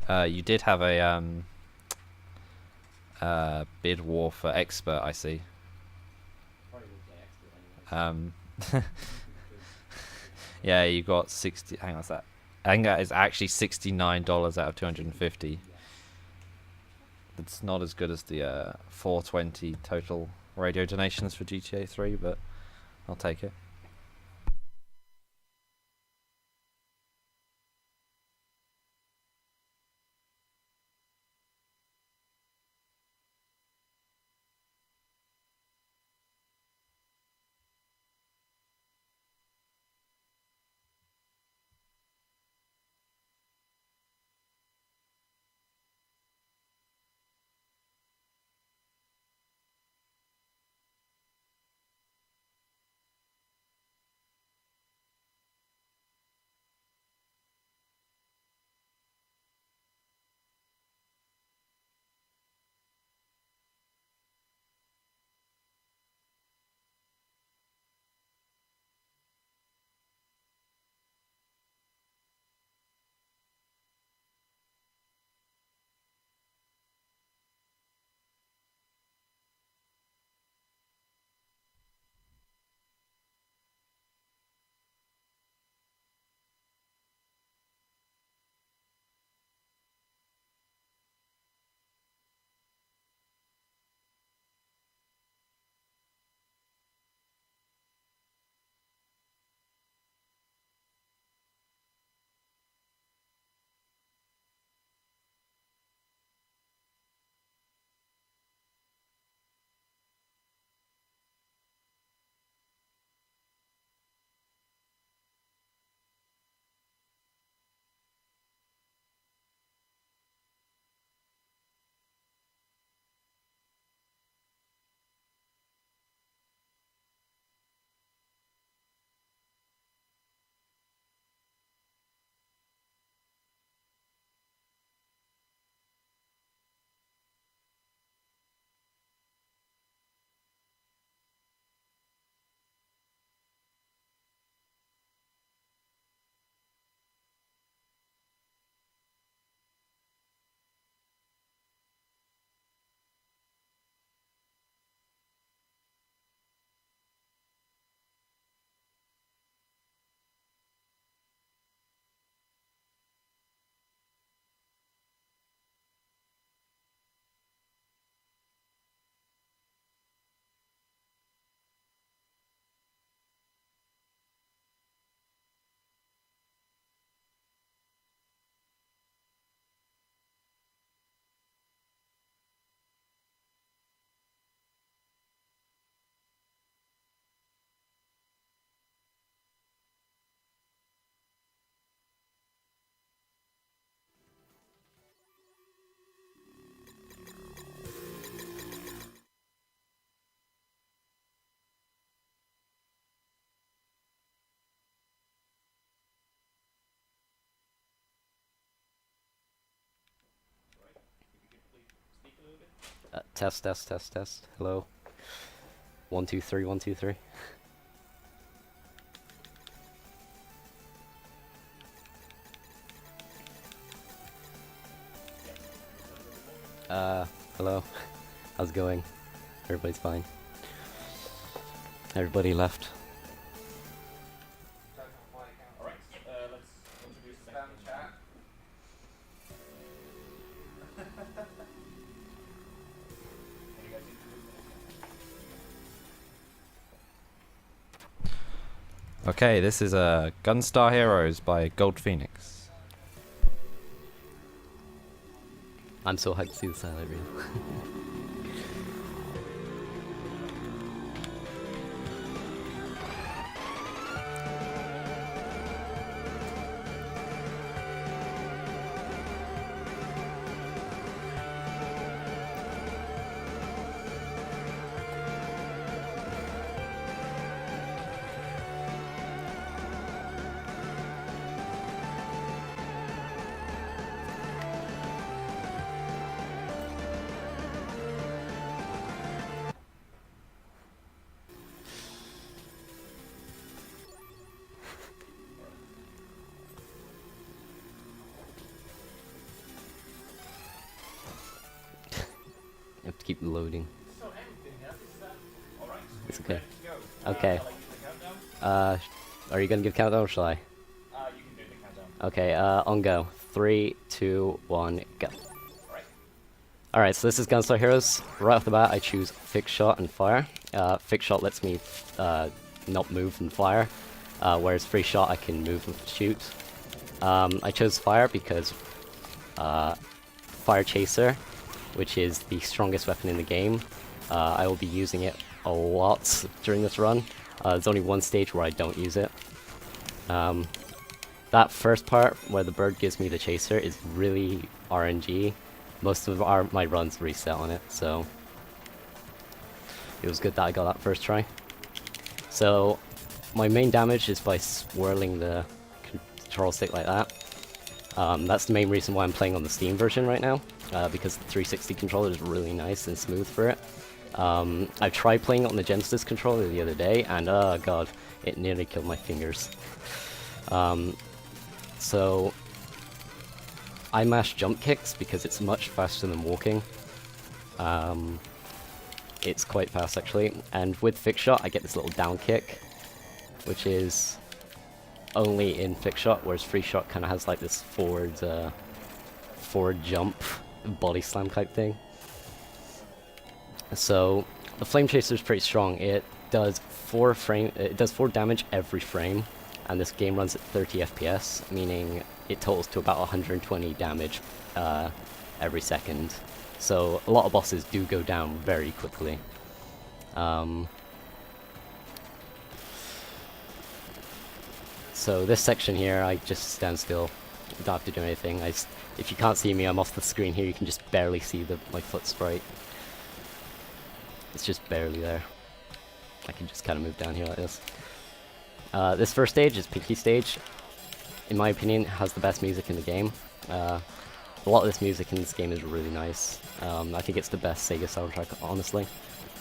You did have a bid war for expert, I see. Um, yeah, you got 60. Hang on, what's that? I think that is actually $69 out of 250. It's not as good as the 420 total radio donations for GTA 3, but I'll take it. Test, test, test, test. Hello. 1 2 3 1 2 3. Hello. How's it going? Everybody's fine. Everybody left. Okay, this is Gunstar Heroes by Goldphnx. I'm so hyped to see the silent reel. keep loading. It's okay. Okay. Are you gonna give countdown or shall I? You can do the countdown. Okay, on go. 3, 2, 1, go. Alright. Alright, so this is Gunstar Heroes. Right off the bat, I choose Fixed Shot and Fire. Fixed Shot lets me not move and fire, whereas Free Shot I can move and shoot. I chose Fire because Fire Chaser, which is the strongest weapon in the game, I will be using it a lot during this run. There's only one stage where I don't use it. That first part, where the bird gives me the chaser, is really RNG. Most of my runs reset on it, so it was good that I got that first try. So, my main damage is by swirling the control stick like that. That's the main reason why I'm playing on the Steam version right now, because the 360 controller is really nice and smooth for it. I tried playing it on the Genesis controller the other day, and oh god, it nearly killed my fingers. So I mash jump kicks because it's much faster than walking. It's quite fast actually, and with Fixed Shot I get this little down kick, which is only in Fixed Shot, whereas Free Shot kind of has like this forward jump, body slam type thing. So the Flame Chaser is pretty strong. It does 4 damage every frame, and this game runs at 30 FPS, meaning it totals to about 120 damage every second. So a lot of bosses do go down very quickly. So this section here, I just stand still. You don't have to do anything. If you can't see me, I'm off the screen here. You can just barely see my foot sprite. It's just barely there. I can just kind of move down here like this. This first stage is Pinky Stage. In my opinion, it has the best music in the game. A lot of this music in this game is really nice. I think it's the best Sega soundtrack, honestly.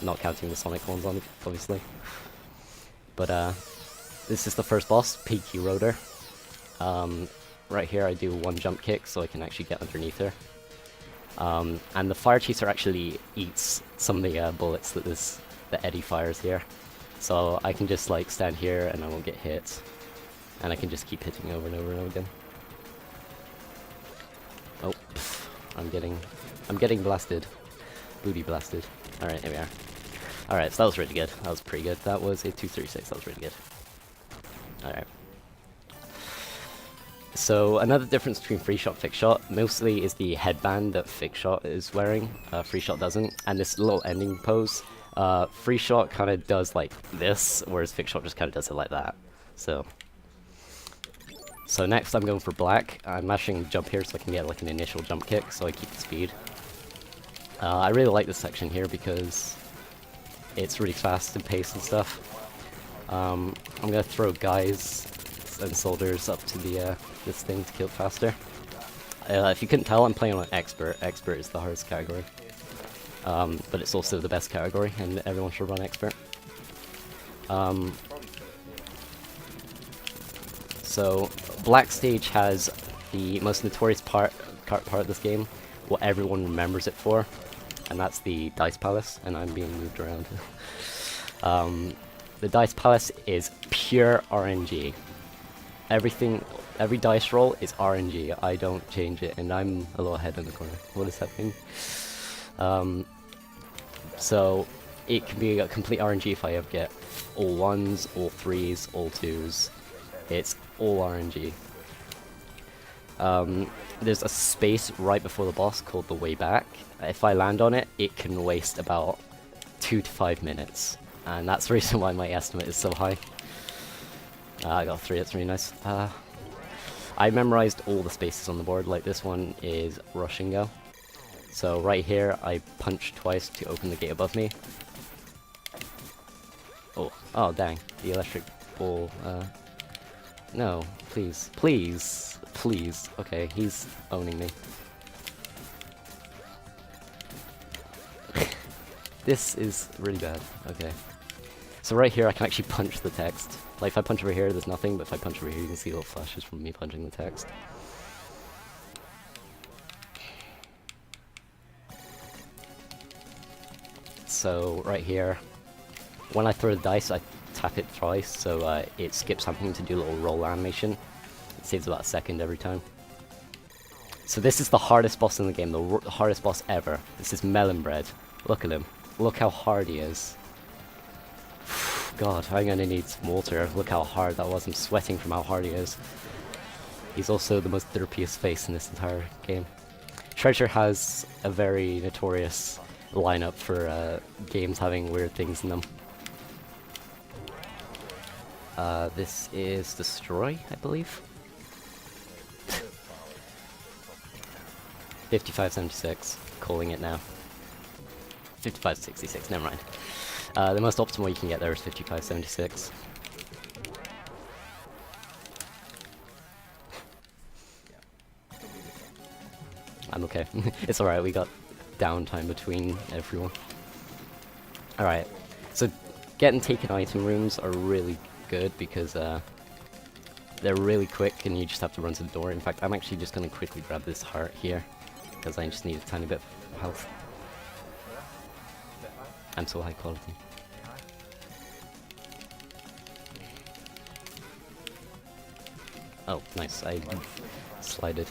Not counting the Sonic ones, obviously. But this is the first boss, Peaky Rotor. Right here I do 1 jump kick so I can actually get underneath her. And the Fire Chaser actually eats some of the bullets that the Eddie fires here. So I can just like stand here and I won't get hit. And I can just keep hitting over and over and over again. Oh, pff, I'm getting blasted. Booty blasted. Alright, there we are. Alright, so that was really good. That was pretty good. That was a 236, that was really good. Alright. So another difference between Free Shot and Fixed Shot mostly is the headband that Fixed Shot is wearing. Free Shot doesn't, and this little ending pose. Free Shot kind of does like this, whereas Fixed Shot just kind of does it like that. So next I'm going for black. I'm mashing jump here so I can get like an initial jump kick, so I keep the speed. I really like this section here because it's really fast and paced and stuff. I'm gonna throw guys and soldiers up to the this thing to kill it faster. If you couldn't tell, I'm playing on Expert. Expert is the hardest category. But it's also the best category, and everyone should run Expert. So, Black Stage has the most notorious part of this game, what everyone remembers it for, and that's the Dice Palace, and I'm being moved around. The Dice Palace is pure RNG. Every dice roll is RNG. I don't change it, and I'm a little ahead in the corner. What is happening? So it can be a complete RNG if I ever get all 1s, all 3s, all 2s. It's all RNG. There's a space right before the boss called the Way Back. If I land on it, it can waste about 2 to 5 minutes, and that's the reason why my estimate is so high. I got 3, that's really nice. I memorized all the spaces on the board, like this one is rush and go. So right here, I punch twice to open the gate above me. Oh dang, the electric ball, no, please, please, please. Okay, he's owning me. This is really bad, okay. So right here, I can actually punch the text. Like, if I punch over here, there's nothing, but if I punch over here, you can see little flashes from me punching the text. So right here, when I throw the dice, I tap it twice, so it skips having to do a little roll animation. It saves about a second every time. So this is the hardest boss in the game, the hardest boss ever. This is Melon Bread. Look at him. Look how hard he is. God, I'm gonna need some water. Look how hard that was. I'm sweating from how hard he is. He's also the most derpiest face in this entire game. Treasure has a very notorious lineup for games having weird things in them. This is Destroy, I believe. 5576, calling it now. 5566, never mind. The most optimal you can get there is 5576. I'm okay. It's alright, we got downtime between everyone. Alright, so getting taken item rooms are really good because they're really quick and you just have to run to the door. In fact, I'm actually just going to quickly grab this heart here because I just need a tiny bit of health. I'm so high quality. Oh, nice, I slided.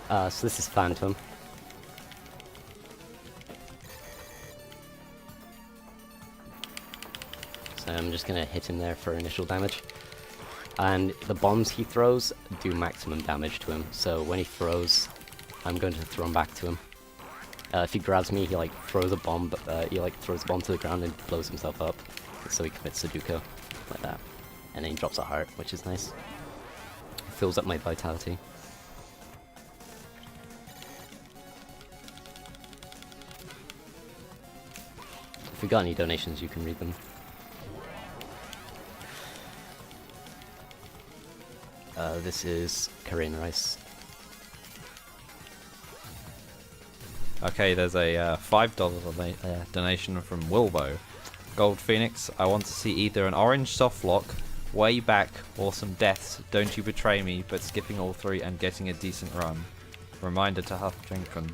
So this is Phantom. So I'm just gonna hit him there for initial damage. And the bombs he throws do maximum damage to him, so when he throws, I'm going to throw him back to him. If he grabs me, he like throws a bomb, he like throws a bomb to the ground and blows himself up. So he commits Sudoku, like that. And then he drops a heart, which is nice. Fills up my vitality. If you got any donations, you can read them. This is Korean rice. Okay, there's a $5 donation from Wilbo. Goldphnx, I want to see either an orange softlock, way back, or some deaths, don't you betray me, but skipping all three and getting a decent run. Reminder to Huff Drinken.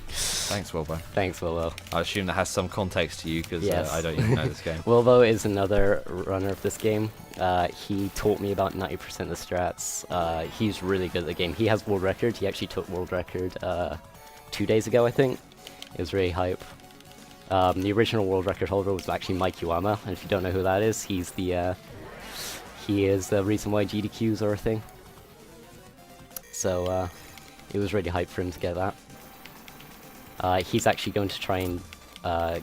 Thanks, Wilbo. Thanks, Wilbo. I assume that has some context to you, because Yes. I don't even know this game. Wilbo is another runner of this game. He taught me about 90% of the strats. He's really good at the game. He has world record. He actually took world record 2 days ago, I think. It was really hype. The original world record holder was actually Mike Uwama, and if you don't know who that is, he's the he is the reason why GDQs are a thing. So it was really hype for him to get that. He's actually going to try and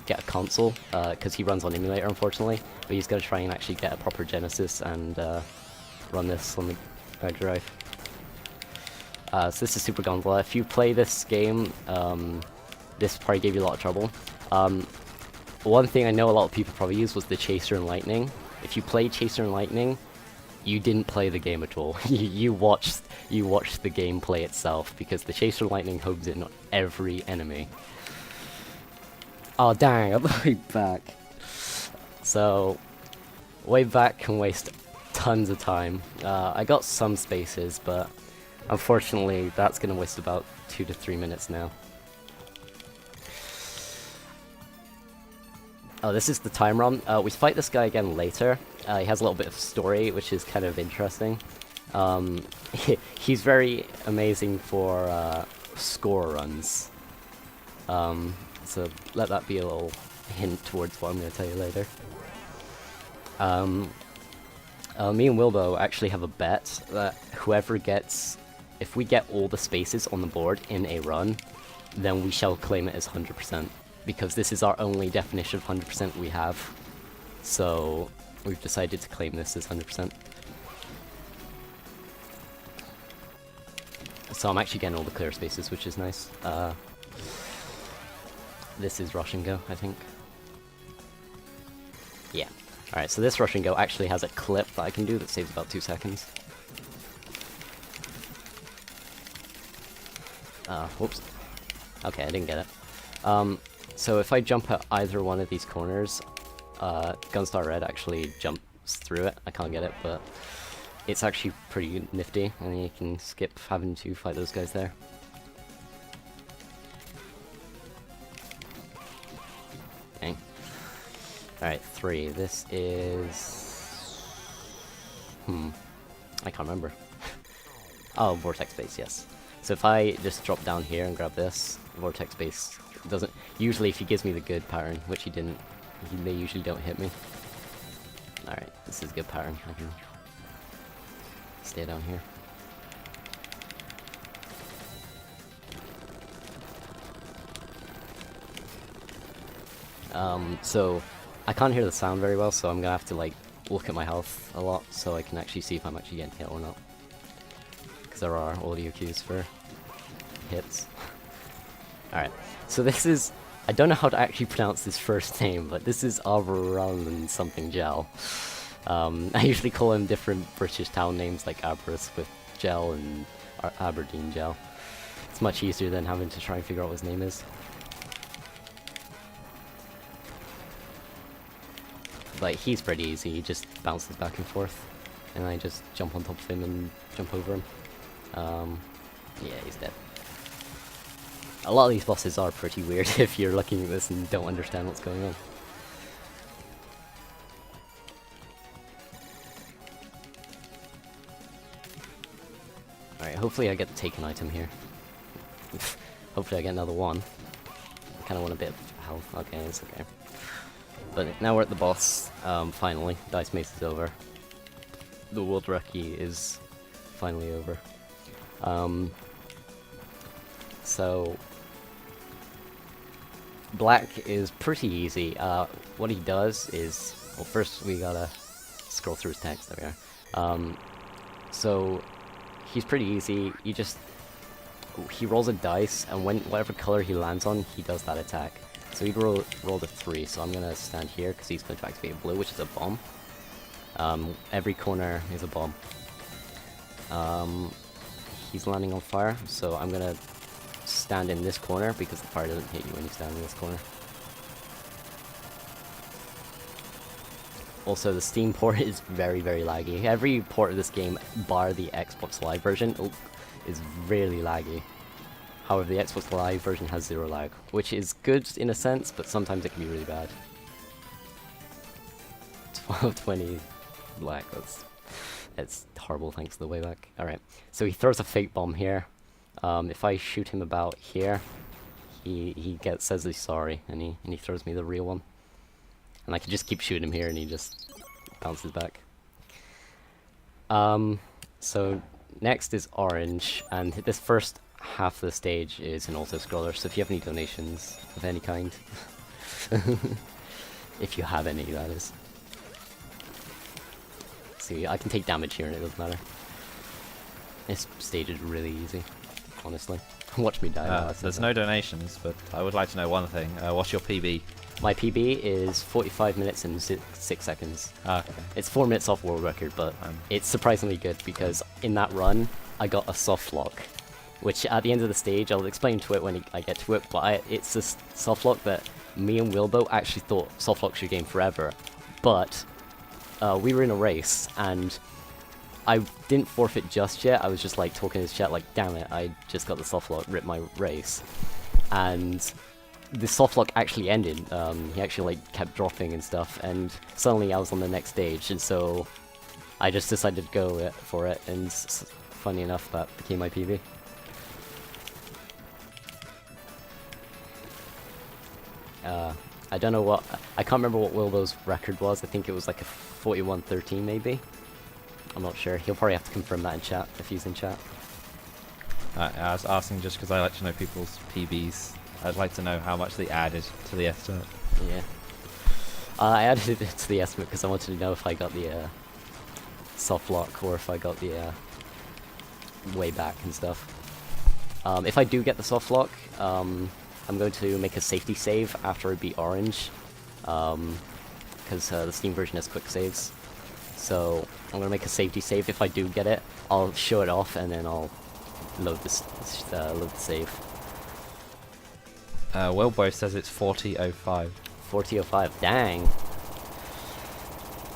get a console, because he runs on emulator, unfortunately, but he's going to try and actually get a proper Genesis and run this on the Mega Drive. So this is Super Gondola. If you play this game, this probably gave you a lot of trouble. One thing I know a lot of people probably use was the Chaser and Lightning. If you play Chaser and Lightning, you didn't play the game at all. you watched the gameplay itself, because the Chaser and Lightning homes in on every enemy. Oh dang, I'm way back. So, way back can waste tons of time. I got some spaces, but unfortunately that's gonna waste about 2 to 3 minutes now. Oh, this is the time run. We fight this guy again later. He has a little bit of story, which is kind of interesting. He's very amazing for score runs. So let that be a little hint towards what I'm going to tell you later. Me and Wilbo actually have a bet that whoever gets... If we get all the spaces on the board in a run, then we shall claim it as 100%. Because this is our only definition of 100% we have. So we've decided to claim this as 100%. So I'm actually getting all the clear spaces, which is nice. This is Rush and Go, I think. Yeah. Alright, so this Rush and Go actually has a clip that I can do that saves about 2 seconds. Whoops. Okay, I didn't get it. So if I jump at either one of these corners, Gunstar Red actually jumps through it. I can't get it, but it's actually pretty nifty, and you can skip having to fight those guys there. Alright, 3. This is... I can't remember. Oh, Vortex Base, yes. So if I just drop down here and grab this, Vortex Base doesn't... Usually if he gives me the good pattern, which he didn't, they usually don't hit me. Alright, this is a good pattern. I can stay down here. So I can't hear the sound very well, so I'm gonna have to like look at my health a lot so I can actually see if I'm actually getting hit or not. Because there are audio cues for hits. Alright, so this is... I don't know how to actually pronounce this first name, but this is Aberrun something Gel. I usually call him different British town names like Aberystwyth Gel and Aberdeen Gel. It's much easier than having to try and figure out what his name is. But he's pretty easy, he just bounces back and forth. And I just jump on top of him and jump over him. Yeah, he's dead. A lot of these bosses are pretty weird if you're looking at this and don't understand what's going on. Alright, hopefully I get the taken item here. Hopefully I get another one. I kinda want a bit of health. Okay, it's okay. But now we're at the boss, finally. Dice Mace is over. The World Recce is finally over. So... Black is pretty easy. What he does is... Well, first we gotta scroll through his text. There we are. So, he's pretty easy. You just... He rolls a dice, and whatever color he lands on, he does that attack. So he rolled a 3, so I'm gonna stand here because he's going to activate blue, which is a bomb. Every corner is a bomb. He's landing on fire, so I'm gonna stand in this corner because the fire doesn't hit you when you stand in this corner. Also, the Steam port is very, very laggy. Every port of this game, bar the Xbox Live version, is really laggy. However, the Xbox Live version has 0 lag, which is good in a sense, but sometimes it can be really bad. 1220 black, that's horrible thanks to the way back. Alright, so he throws a fake bomb here. If I shoot him about here, he says he's sorry, and he throws me the real one. And I can just keep shooting him here, and he just bounces back. So next is orange, and this first half of the stage is an auto-scroller, so if you have any donations of any kind, if you have any, that is. See, I can take damage here and it doesn't matter. This stage is really easy, honestly. Watch me die. There's no donations, but I would like to know one thing. What's your PB? My PB is 45 minutes and 6 seconds. Okay. It's 4 minutes off world record, but it's surprisingly good because in that run, I got a soft lock. Which at the end of the stage, I'll explain to it when I get to it, but it's this softlock that me and Wilbo actually thought softlocks your game forever. But we were in a race, and I didn't forfeit just yet. I was just like talking to his chat like, damn it, I just got the softlock, ripped my race. And the softlock actually ended. He actually like kept dropping and stuff, and suddenly I was on the next stage, and so I just decided to go for it, and funny enough, that became my PB. I don't know what... I can't remember what Wilbo's record was. I think it was like a 41-13 maybe. I'm not sure. He'll probably have to confirm that in chat, if he's in chat. I was asking just because I like to know people's PBs. I'd like to know how much they added to the estimate. Yeah. I added it to the estimate because I wanted to know if I got the soft lock or if I got the way back and stuff. If I do get the soft lock, I'm going to make a safety save after I beat orange, because the Steam version has quick saves. So I'm going to make a safety save. If I do get it, I'll show it off and then I'll load the save. Wilbo says it's 40:05. 40:05. Dang.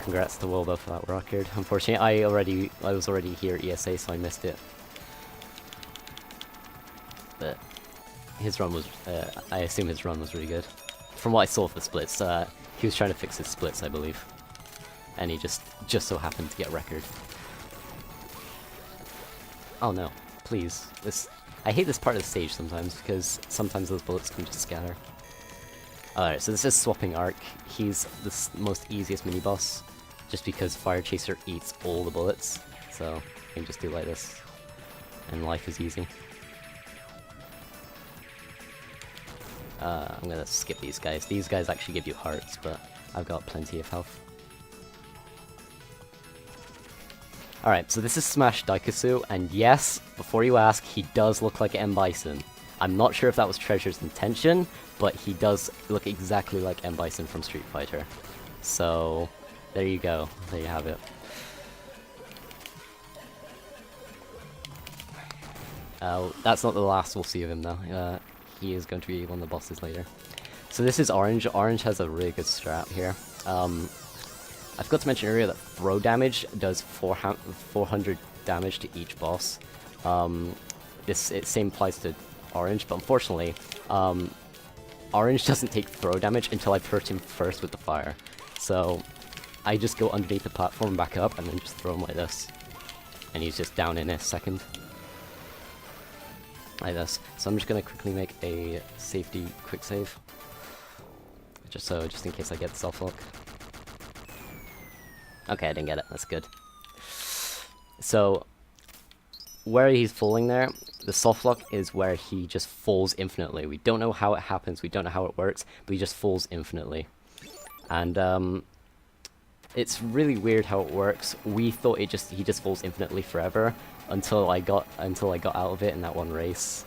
Congrats to Wilbo for that record. Unfortunately, I was already here at ESA, so I missed it. But his run was, I assume his run was really good. from what I saw of the splits, he was trying to fix his splits, I believe. And he just so happened to get a record. Oh no, please. I hate this part of the stage sometimes, because sometimes those bullets can just scatter. Alright, so this is Swapping Arc. He's the most easiest mini-boss, just because Fire Chaser eats all the bullets. So, you can just do like this, and life is easy. I'm gonna skip these guys. These guys actually give you hearts, but I've got plenty of health. Alright, so this is Smash Daikasu, and yes, before you ask, he does look like M. Bison. I'm not sure if that was Treasure's intention, but he does look exactly like M. Bison from Street Fighter. So, there you go. There you have it. That's not the last we'll see of him though. He is going to be one of the bosses later. So this is Orange. Orange has a really good strat here. I forgot to mention earlier that throw damage does 400 damage to each boss. Same applies to Orange, but unfortunately, Orange doesn't take throw damage until I've hurt him first with the fire. So I just go underneath the platform, back up, and then just throw him like this. And he's just down in a second. Like this. So I'm just gonna quickly make a safety quick save. Just in case I get the soft lock. Okay, I didn't get it. That's good. So, where he's falling there, the soft lock is where he just falls infinitely. We don't know how it happens, we don't know how it works, but he just falls infinitely. And, it's really weird how it works. We thought he just falls infinitely forever until I got out of it in that one race,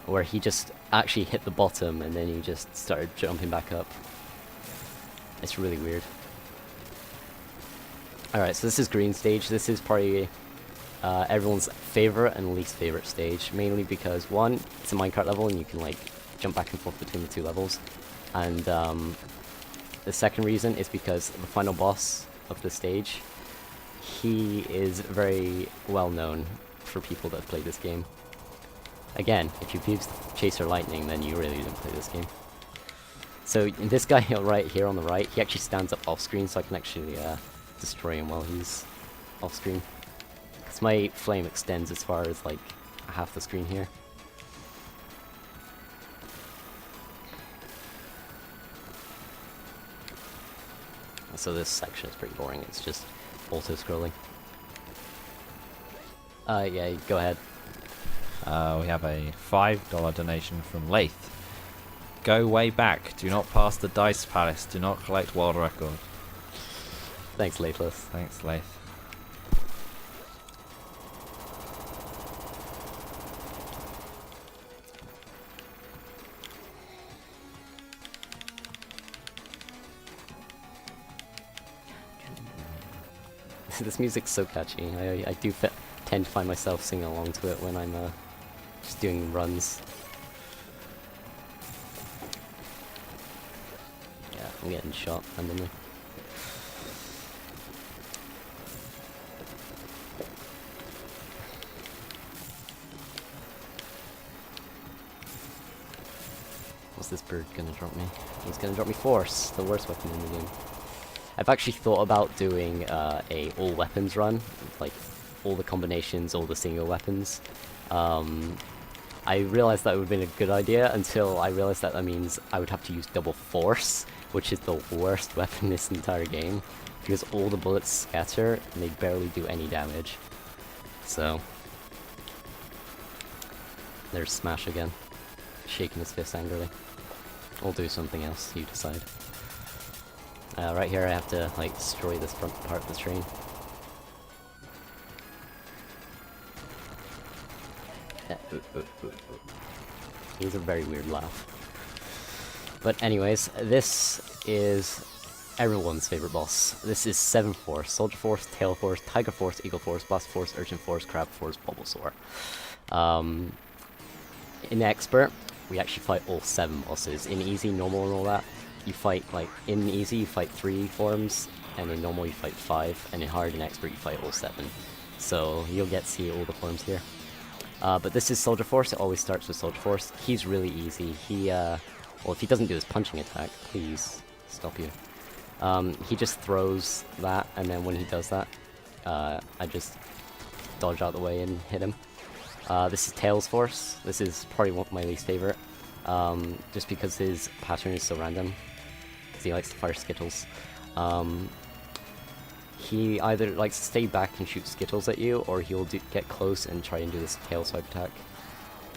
where he just actually hit the bottom and then he just started jumping back up. It's really weird. Alright, so this is Green Stage. This is probably everyone's favorite and least favorite stage, mainly because, one, it's a minecart level and you can like jump back and forth between the two levels, and the second reason is because the final boss of the stage, he is very well known for people that have played this game. Again, if you've used Chaser Lightning, then you really didn't play this game. So this guy right here on the right, he actually stands up off screen, so I can actually destroy him while he's off screen. Because my flame extends as far as like half the screen here. So this section is pretty boring, it's just auto-scrolling. Yeah, go ahead. We have a $5 donation from Lath. Go way back, do not pass the Dice Palace, do not collect world record. Thanks, Lathless. Thanks, Lath. This music's so catchy. I do tend to find myself singing along to it when I'm just doing runs. Yeah, I'm getting shot randomly. What's this bird gonna drop me? He's gonna drop me Force, the worst weapon in the game. I've actually thought about doing a all weapons run, like all the combinations, all the single weapons. I realized that would have been a good idea until I realized that means I would have to use double Force, which is the worst weapon in this entire game, because all the bullets scatter and they barely do any damage. So, there's Smash again, shaking his fist angrily. I'll do something else, you decide. Right here I have to like destroy this front part of the train. He's a very weird laugh. But anyways, this is everyone's favorite boss. This is 7 Force: Soldier Force, Tail Force, Tiger Force, Eagle Force, Blast Force, Urchin Force, Crab Force, Bulbasaur. In Expert, we actually fight all 7 bosses. In Easy, Normal, and all that, you fight, like, in Easy you fight 3 forms, and in Normal you fight 5, and in Hard and Expert you fight all 7. So you'll get to see all the forms here. But this is Soldier Force. It always starts with Soldier Force. He's really easy. Well, if he doesn't do his punching attack, please stop you. He just throws that, and then when he does that, I just dodge out the way and hit him. This is Tails Force. This is probably one of my least favorite, just because his pattern is so random. Because he likes to fire Skittles. He either likes to stay back and shoot Skittles at you, or he'll get close and try and do this tail swipe attack.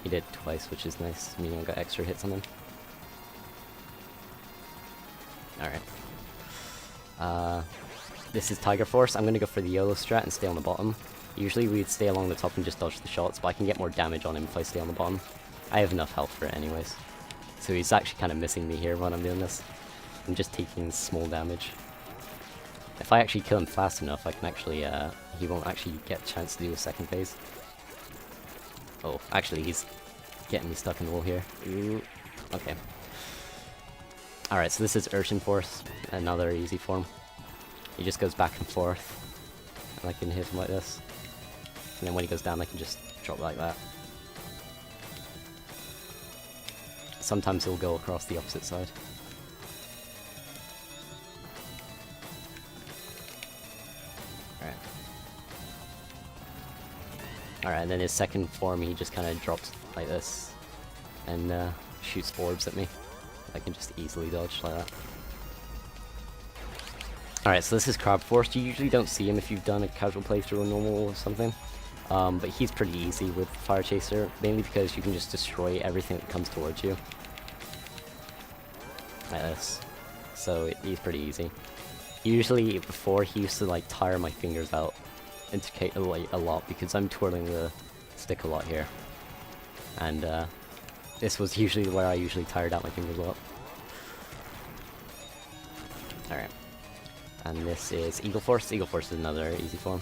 He did twice, which is nice, meaning I got extra hits on him. Alright. This is Tiger Force. I'm gonna go for the YOLO strat and stay on the bottom. Usually we'd stay along the top and just dodge the shots, but I can get more damage on him if I stay on the bottom. I have enough health for it anyways. So he's actually kind of missing me here when I'm doing this. I'm just taking small damage. If I actually kill him fast enough, I can actually, he won't actually get a chance to do a second phase. Oh, actually, he's getting me stuck in the wall here. Ooh, okay. Alright, so this is Urshin Force, another easy form. He just goes back and forth, and I can hit him like this. And then when he goes down, I can just drop like that. Sometimes he'll go across the opposite side. Alright, and then his second form, he just kind of drops like this, and shoots orbs at me. I can just easily dodge like that. Alright, so this is Crab Force. You usually don't see him if you've done a casual playthrough or normal or something. But he's pretty easy with Fire Chaser, mainly because you can just destroy everything that comes towards you. Like this. So he's pretty easy. Usually, before, he used to like tire my fingers out a lot because I'm twirling the stick a lot here. And this was usually where I usually tired out my fingers a lot. Alright. And this is Eagle Force. Eagle Force is another easy form.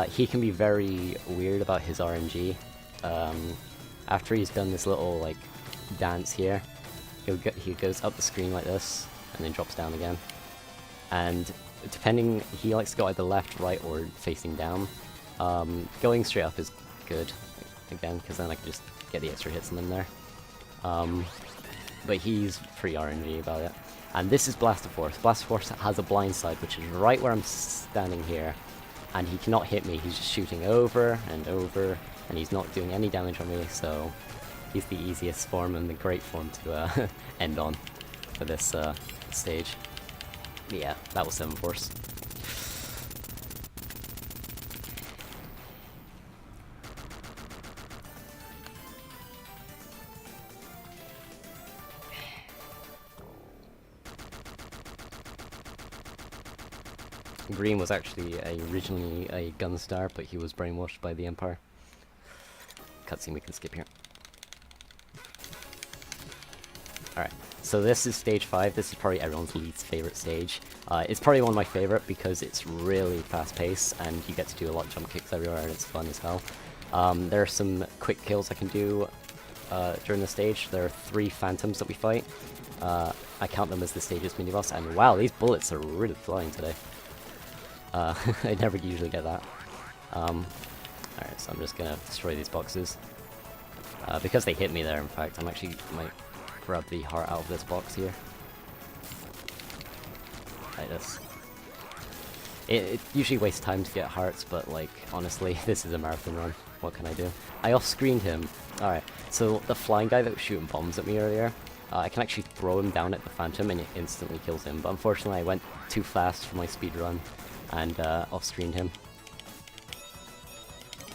He can be very weird about his RNG. After he's done this little like dance here, he goes up the screen like this and then drops down again. And depending, he likes to go either left, right, or facing down. Going straight up is good, again, because then I can just get the extra hits on him there. But he's pretty RNG about it. And this is Blaster Force. Blaster Force has a blind side, which is right where I'm standing here. And he cannot hit me, he's just shooting over and over, and he's not doing any damage on me, so he's the easiest form and the great form to end on for this stage. Yeah, that was 7 Force. Green was actually originally a Gunstar, but he was brainwashed by the Empire. Cutscene we can skip here. Alright, so this is stage 5. This is probably everyone's least favorite stage. It's probably one of my favorite because it's really fast-paced and you get to do a lot of jump kicks everywhere and it's fun as hell. There are some quick kills I can do during the stage. There are 3 phantoms that we fight. I count them as the stage's mini-boss, and wow, these bullets are really flying today. I never usually get that. Alright, so I'm just gonna destroy these boxes. Because they hit me there, in fact, I'm actually might grab the heart out of this box here. Like this. It usually wastes time to get hearts, but like, honestly, this is a marathon run. What can I do? I off-screened him. Alright, so the flying guy that was shooting bombs at me earlier, I can actually throw him down at the phantom and it instantly kills him, but unfortunately I went too fast for my speed run and off-screened him.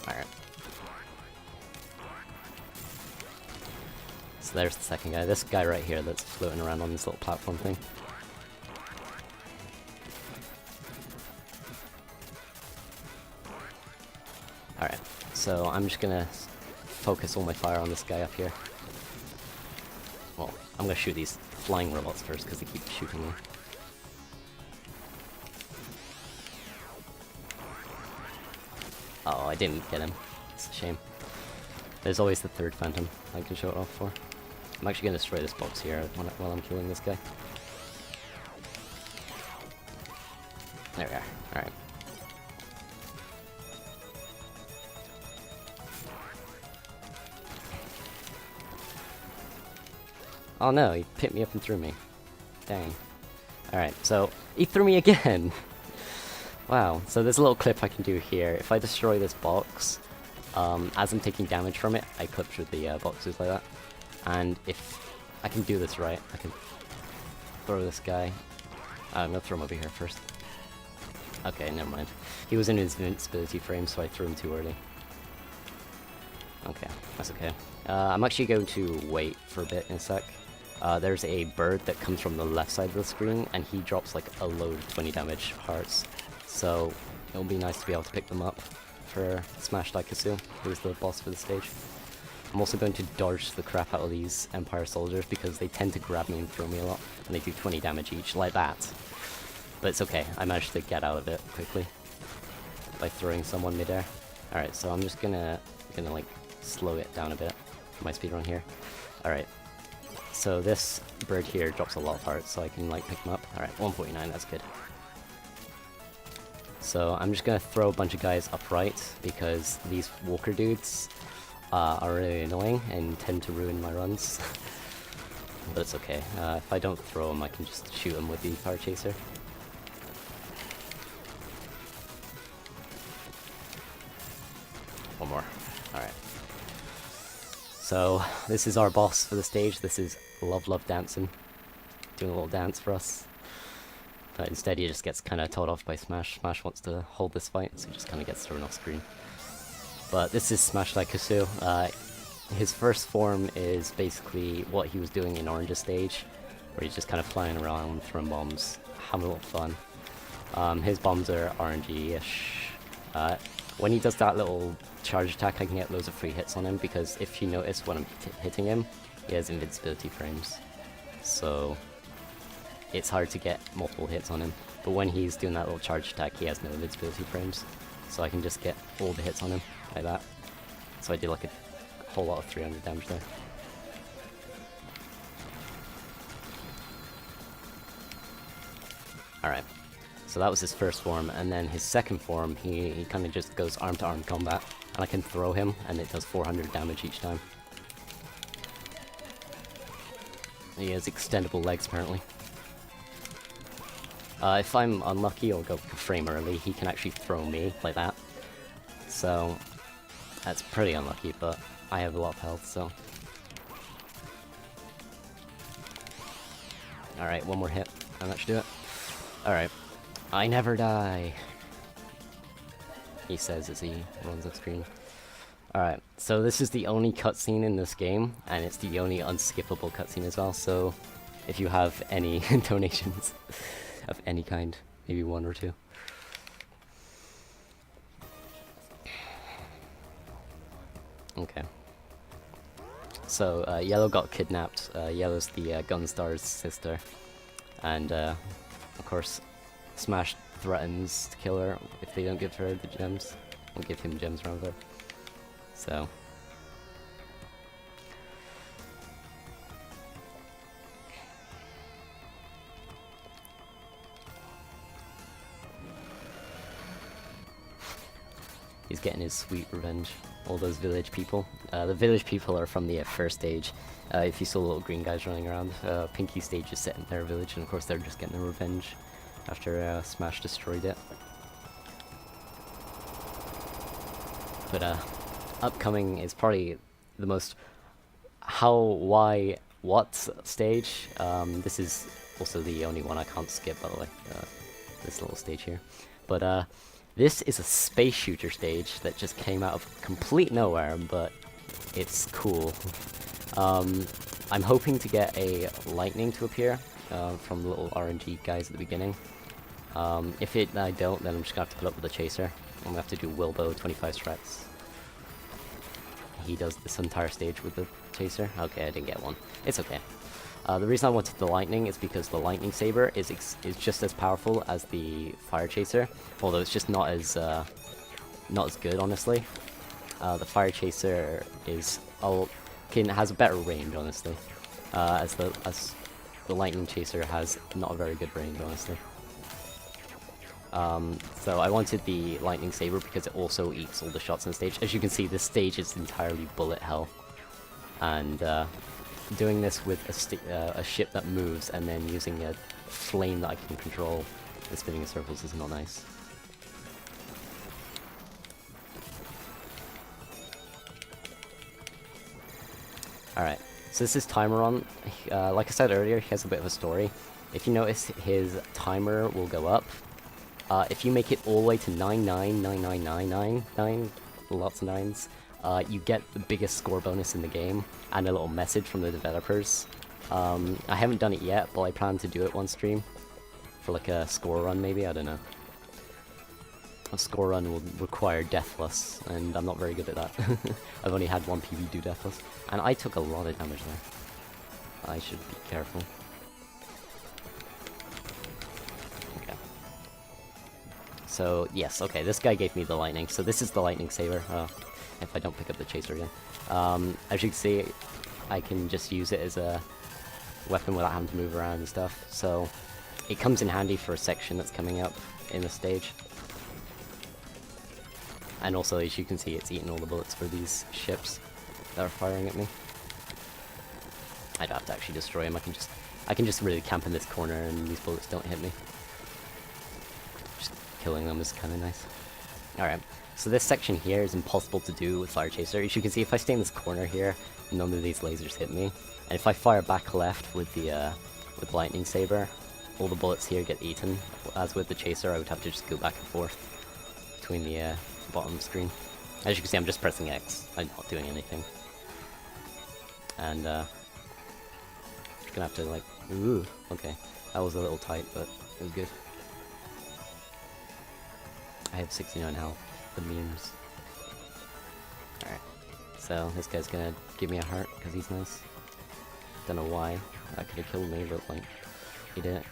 Alright. So there's the second guy. This guy right here that's floating around on this little platform thing. Alright, so I'm just gonna focus all my fire on this guy up here. Well, I'm gonna shoot these flying robots first because they keep shooting me. Oh, I didn't get him. It's a shame. There's always the third phantom I can show it off for. I'm actually gonna destroy this box here while I'm killing this guy. There we are. Alright. Oh no, he picked me up and threw me. Dang. Alright, so he threw me again! Wow, so there's a little clip I can do here. If I destroy this box, as I'm taking damage from it, I clip through the boxes like that. And if I can do this right, I can throw this guy. I'm gonna throw him over here first. Okay, never mind. He was in his invincibility frame, so I threw him too early. Okay, that's okay. I'm actually going to wait for a bit in a sec. There's a bird that comes from the left side of the screen, and he drops like a load of 20 damage hearts. So it'll be nice to be able to pick them up for Smash Daikasu, who's the boss for the stage. I'm also going to dodge the crap out of these Empire soldiers because they tend to grab me and throw me a lot, and they do 20 damage each, like that. But it's okay, I managed to get out of it quickly by throwing someone midair. Alright, so I'm just gonna like slow it down a bit for my speedrun here. Alright, so this bird here drops a lot of hearts, so I can like pick them up. Alright, 149, that's good. So I'm just gonna throw a bunch of guys upright because these walker dudes are really annoying and tend to ruin my runs. But it's okay, if I don't throw them I can just shoot them with the fire chaser. One more. Alright. So, this is our boss for the stage. This is Love Love Dancing. Doing a little dance for us. But instead he just gets kind of told off by Smash. Smash wants to hold this fight, so he just kind of gets thrown off screen. But this is Smash Daikasu. His first form is basically what he was doing in Orange's stage, where he's just kind of flying around, throwing bombs, having a little fun. His bombs are RNG-ish. When he does that little charge attack, I can get loads of free hits on him, because if you notice when I'm hitting him, he has invincibility frames. So it's hard to get multiple hits on him. But when he's doing that little charge attack, he has no invincibility frames. So I can just get all the hits on him, like that. So I did like a whole lot of 300 damage there. Alright. So that was his first form, and then his second form, he kind of just goes arm-to-arm combat, and I can throw him, and it does 400 damage each time. He has extendable legs, apparently. If I'm unlucky or go a frame early, he can actually throw me, like that. So, that's pretty unlucky, but I have a lot of health, so... Alright, one more hit, and that should do it. Alright. I never die, he says as he runs off screen. Alright, so this is the only cutscene in this game, and it's the only unskippable cutscene as well, so if you have any donations of any kind, maybe one or two. Okay. So, Yellow got kidnapped. Yellow's the Gunstar's sister, and of course, Smash threatens to kill her if they don't give her the gems. Or give him gems rather. So. He's getting his sweet revenge. All those village people. The village people are from the first stage. If you saw little green guys running around, Pinky stage is set in their village, and of course they're just getting their revenge after Smash destroyed it. But upcoming is probably the most how, why, what stage. This is also the only one I can't skip, by the way. This little stage here. But this is a space shooter stage that just came out of complete nowhere, but it's cool. I'm hoping to get a lightning to appear from the little RNG guys at the beginning. If I don't, then I'm just gonna have to put up with the chaser. I'm gonna have to do Wilbo 25 strats. He does this entire stage with the chaser. Okay, I didn't get one. It's okay. The reason I wanted the lightning is because the lightning saber is just as powerful as the fire chaser, although it's just not as good, honestly. The fire chaser has a better range, honestly, as the lightning chaser has not a very good range, honestly. So I wanted the lightning saber because it also eats all the shots on stage. As you can see, this stage is entirely bullet hell, and doing this with a ship that moves and then using a flame that I can control and spinning in circles is not nice. Alright, so this is Timeron. Like I said earlier, he has a bit of a story. If you notice, his timer will go up. If you make it all the way to 999999, lots of nines, you get the biggest score bonus in the game, and a little message from the developers. I haven't done it yet, but I plan to do it one stream. For like a score run maybe, I don't know. A score run will require Deathless, and I'm not very good at that. I've only had one PV do Deathless, and I took a lot of damage there. I should be careful. Okay. So, yes, okay, this guy gave me the lightning, so this is the lightning saber, if I don't pick up the chaser again. As you can see, I can just use it as a weapon without having to move around and stuff, so it comes in handy for a section that's coming up in the stage. And also, as you can see, it's eating all the bullets for these ships that are firing at me. I don't have to actually destroy them. I can just really camp in this corner, and these bullets don't hit me. Just killing them is kind of nice. All right. So this section here is impossible to do with Fire Chaser. As you can see, if I stay in this corner here, none of these lasers hit me. And if I fire back left with the Lightning Saber, all the bullets here get eaten. As with the Chaser, I would have to just go back and forth between the bottom screen. As you can see, I'm just pressing X. I'm not doing anything. And just gonna have to like, ooh, okay. That was a little tight, but it was good. I have 69 health. The memes. Alright. So this guy's gonna give me a heart because he's nice. Don't know why. That could have killed me, but like, he didn't.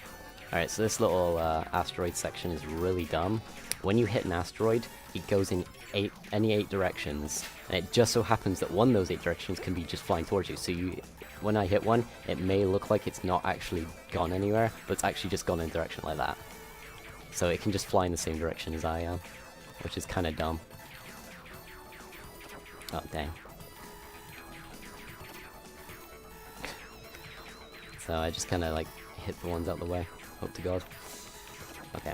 Alright, so this little asteroid section is really dumb. When you hit an asteroid, it goes in any 8 directions, and it just so happens that one of those 8 directions can be just flying towards you. So when I hit one, it may look like it's not actually gone anywhere, but it's actually just gone in a direction like that. So it can just fly in the same direction as I am, which is kind of dumb. Oh, dang. So I just kind of like hit the ones out of the way. Hope to God. Okay.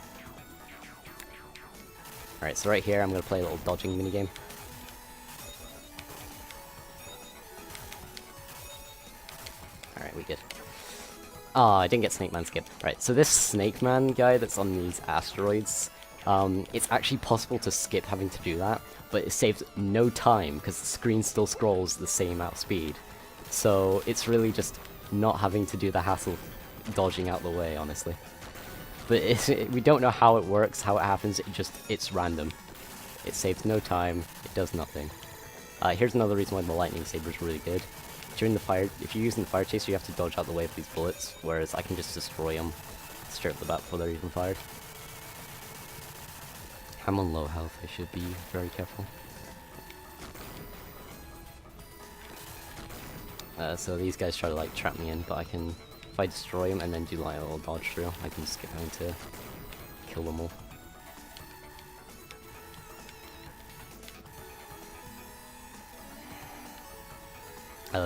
Alright, so right here I'm going to play a little dodging minigame. Alright, we good. Oh, I didn't get Snake Man skip. Right, so this Snake Man guy that's on these asteroids, it's actually possible to skip having to do that, but it saves no time because the screen still scrolls the same amount of speed. So it's really just not having to do the hassle of dodging out the way, honestly. But we don't know how it works, how it happens, it's random. It saves no time, it does nothing. Here's another reason why the Lightning Saber is really good. During the fire, if you're using the Fire Chaser, you have to dodge out the way of these bullets, whereas I can just destroy them straight off the bat before they're even fired. I'm on low health, I should be very careful. So these guys try to like trap me in, but I can, if I destroy them and then do like a little dodge through, I can skip having to kill them all.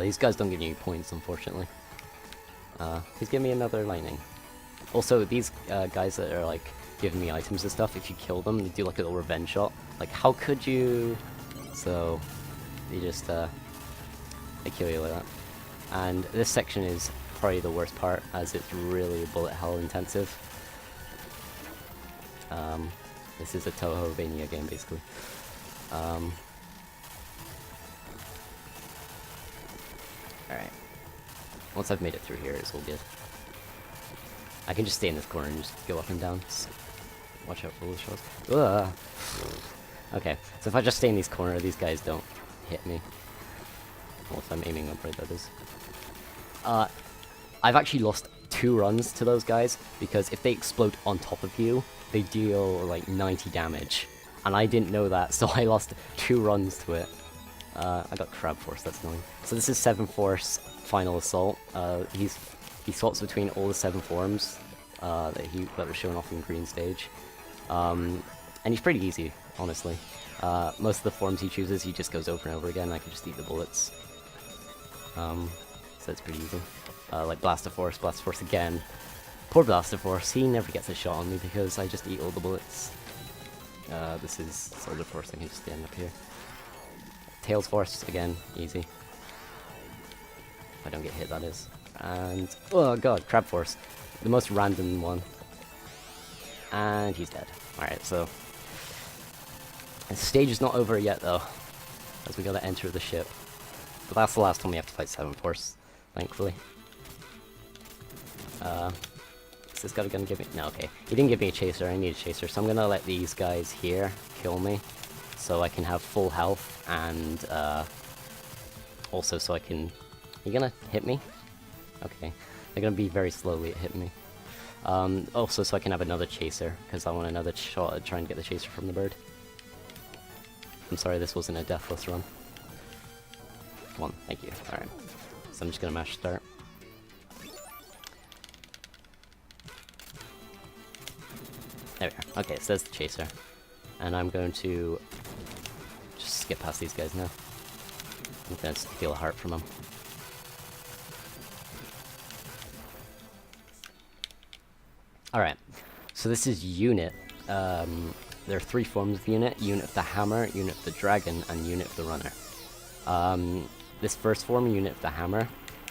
These guys don't give you any points, unfortunately. He's giving me another lightning. Also, these guys that are like giving me items and stuff, if you kill them, they do like a little revenge shot. Like, how could you? So, they just they kill you like that. And this section is probably the worst part, as it's really bullet hell intensive. This is a Toho-vania game, basically. Alright. Once I've made it through here, it's all good. I can just stay in this corner and just go up and down. So watch out for the shots. Ugh. Okay, so if I just stay in these corners, these guys don't hit me. Well, if I'm aiming upright, that is. I've actually lost 2 runs to those guys, because if they explode on top of you, they deal like 90 damage. And I didn't know that, so I lost 2 runs to it. I got Crab Force, that's annoying. So this is 7 Force Final Assault. He swaps between all the 7 forms that were shown off in green stage. And he's pretty easy, honestly. Most of the forms he chooses, he just goes over and over again. I can just eat the bullets. So so it's pretty easy. Like Blaster Force again. Poor Blaster Force, he never gets a shot on me because I just eat all the bullets. This is Soldier Force, I can just stand up here. Tails Force, again, easy. If I don't get hit, that is. And, oh god, Crab Force. The most random one. And he's dead. Alright, so... The stage is not over yet, though. As we gotta enter the ship. But that's the last time we have to fight 7 Force, thankfully. Is this guy gonna give me... No, okay. He didn't give me a chaser, I need a chaser. So I'm gonna let these guys here kill me. So I can have full health, and also so I can... You gonna hit me? Okay. They're gonna be very slowly at hitting me. Also so I can have another chaser, because I want another shot at trying to get the chaser from the bird. I'm sorry, this wasn't a deathless run. Come on, thank you. Alright. So I'm just gonna mash start. There we are. Okay, so there's the chaser. And I'm going to just skip past these guys now. I'm gonna steal a heart from them. Alright, so this is Unit. There are 3 forms of Unit. Unit of the Hammer, Unit of the Dragon, and Unit of the Runner. This first form, Unit of the Hammer,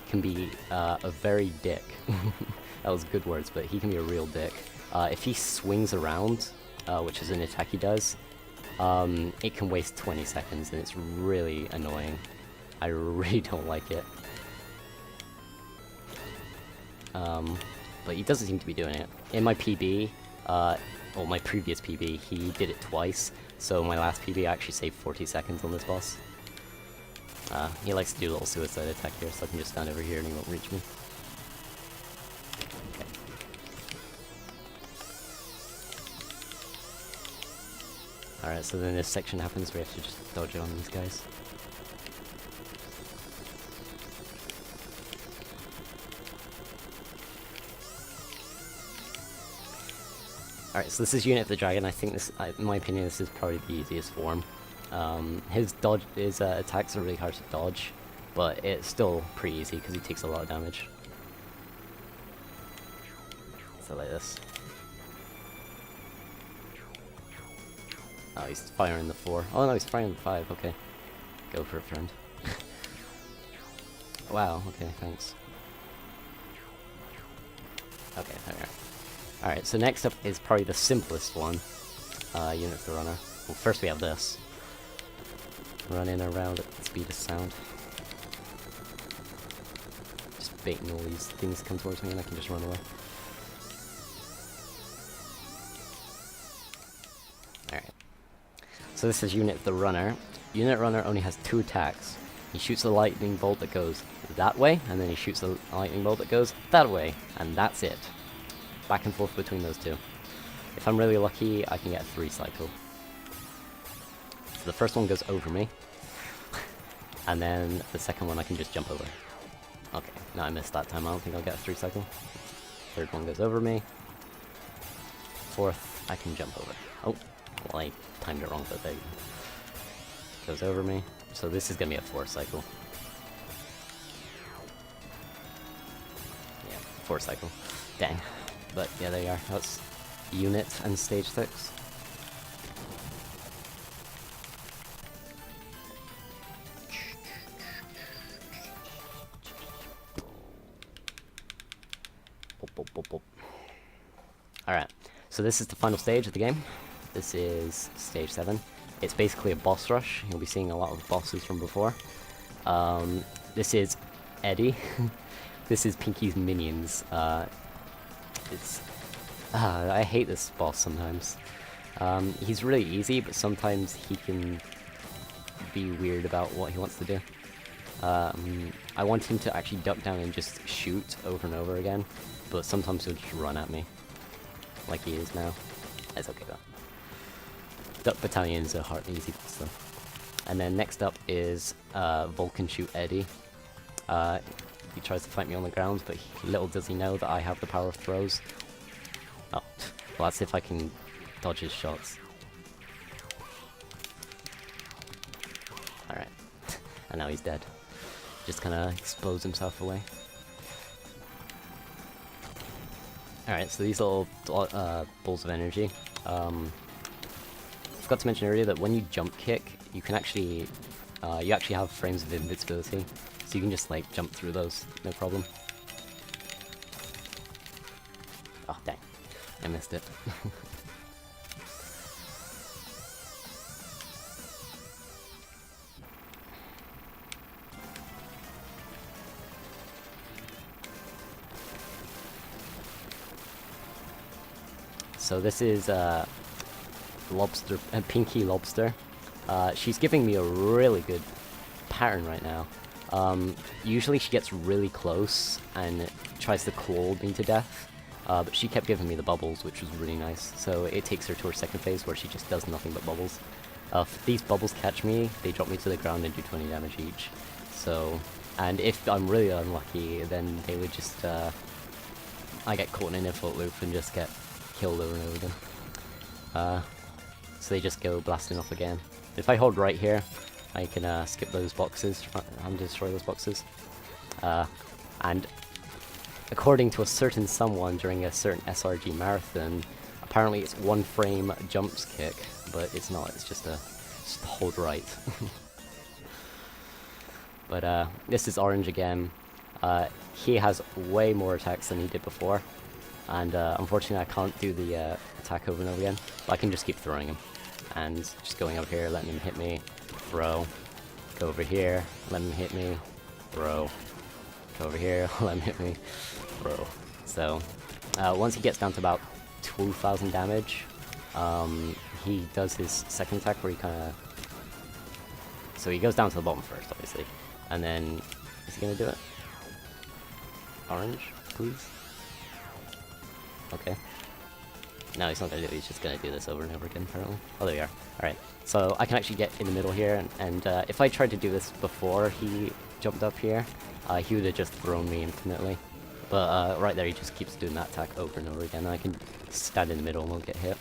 can be a very dick. That was good words, but he can be a real dick. If he swings around, which is an attack he does, it can waste 20 seconds, and it's really annoying. I really don't like it. But he doesn't seem to be doing it. In my PB, or my previous PB, he did it twice, so my last PB I actually saved 40 seconds on this boss. He likes to do a little suicide attack here, so I can just stand over here and he won't reach me. Okay. Alright, so then this section happens where we have to just dodge on these guys. Alright, so this is Unit of the Dragon. I think this, in my opinion, this is probably the easiest form. His attacks are really hard to dodge, but it's still pretty easy because he takes a lot of damage. So like this. Oh, he's firing the 4. Oh no, he's firing the 5, okay. Go for it, friend. Wow, okay, thanks. Okay, there we are. Alright, so next up is probably the simplest one. Unit of the Runner. Well, first we have this. Running around at the speed of sound. Just baiting all these things to come towards me and I can just run away. Alright. So this is Unit of the Runner. Unit Runner only has 2 attacks. He shoots a lightning bolt that goes that way, and then he shoots a lightning bolt that goes that way, and that's it. Back and forth between those 2. If I'm really lucky, I can get a 3 cycle. So the first one goes over me, and then the second one I can just jump over. Okay, no, I missed that time. I don't think I'll get a 3 cycle. Third one goes over me. Fourth, I can jump over. Oh, well, I timed it wrong, but there you go. Goes over me. So this is gonna be a 4 cycle. Yeah, 4 cycle. Dang. But yeah, there you are. That's Unit and Stage 6. Alright, so this is the final stage of the game. This is Stage 7. It's basically a boss rush. You'll be seeing a lot of bosses from before. This is Eddie. This is Pinky's minions. I hate this boss sometimes. He's really easy, but sometimes he can be weird about what he wants to do. I want him to actually duck down and just shoot over and over again, but sometimes he'll just run at me, like he is now. It's okay though. Duck Battalion's a hard, easy boss though. And then next up is Vulcan Shoot Eddie. He tries to fight me on the ground, but little does he know that I have the power of throws. Oh, well that's if I can dodge his shots. Alright, and now he's dead. just kind of explodes himself away. Alright, so these little balls of energy. Forgot to mention earlier that when you jump kick, you can actually, you actually have frames of invincibility, so you can just like jump through those, no problem. Oh dang, I missed it. So this is Lobster, Pinky Lobster. She's giving me a really good pattern right now. Usually she gets really close and tries to claw me to death, but she kept giving me the bubbles, which was really nice. So it takes her to her second phase where she just does nothing but bubbles. If these bubbles catch me, they drop me to the ground and do 20 damage each. So, and if I'm really unlucky, then they would just, I get caught in an infinite loop and just get killed over and over again. So they just go blasting off again. If I hold right here, I can skip those boxes and destroy those boxes. And according to a certain someone during a certain SRG marathon, apparently it's 1 frame jumps kick, but it's not. It's just a hold right. But this is Orange again. He has way more attacks than he did before. And unfortunately I can't do the attack over and over again, but I can just keep throwing him. And just going over here, letting him hit me, throw. Go over here, let him hit me, throw. Go over here, let him hit me, throw. So, once he gets down to about 2,000 damage, he does his second attack where he kinda... So he goes down to the bottom first, obviously. And then, is he gonna do it? Orange, please? Okay. No, he's not gonna do it, he's just gonna do this over and over again, apparently. Oh, there we are. Alright, so I can actually get in the middle here, and if I tried to do this before he jumped up here, he would have just thrown me infinitely. But right there, he just keeps doing that attack over and over again, and I can stand in the middle and won't get hit.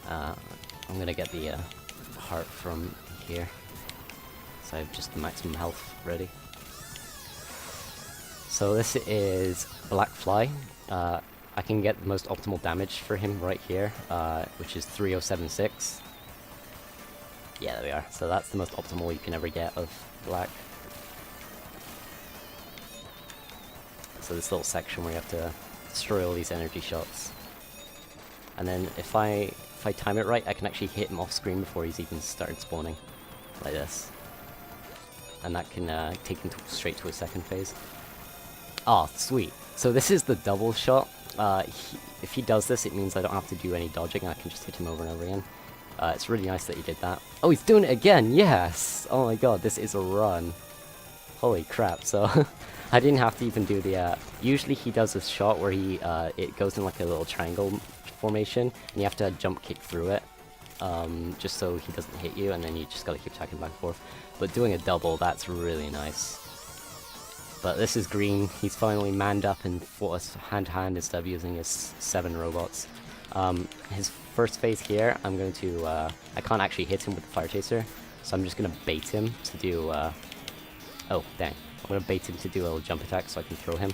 I'm gonna get the heart from here, so I have just the maximum health ready. So this is Black Fly. I can get the most optimal damage for him right here, which is 3076. Yeah, there we are. So that's the most optimal you can ever get of Black. So this little section where you have to destroy all these energy shots. And then if I time it right, I can actually hit him off screen before he's even started spawning. Like this. And that can take him straight to a second phase. Oh, sweet. So this is the double shot. If he does this, it means I don't have to do any dodging, I can just hit him over and over again. It's really nice that he did that. Oh, he's doing it again! Yes! Oh my god, this is a run. Holy crap, so I didn't have to even do the, usually he does this shot where he, it goes in like a little triangle formation, and you have to jump kick through it, just so he doesn't hit you, and then you just gotta keep attacking back and forth. But doing a double, that's really nice. But this is Green. He's finally manned up and fought us hand-to-hand instead of using his 7 robots. His first phase here, I'm going to... I can't actually hit him with the Fire Chaser, so I'm just going to bait him to do... Oh, dang. I'm going to bait him to do a little jump attack so I can throw him.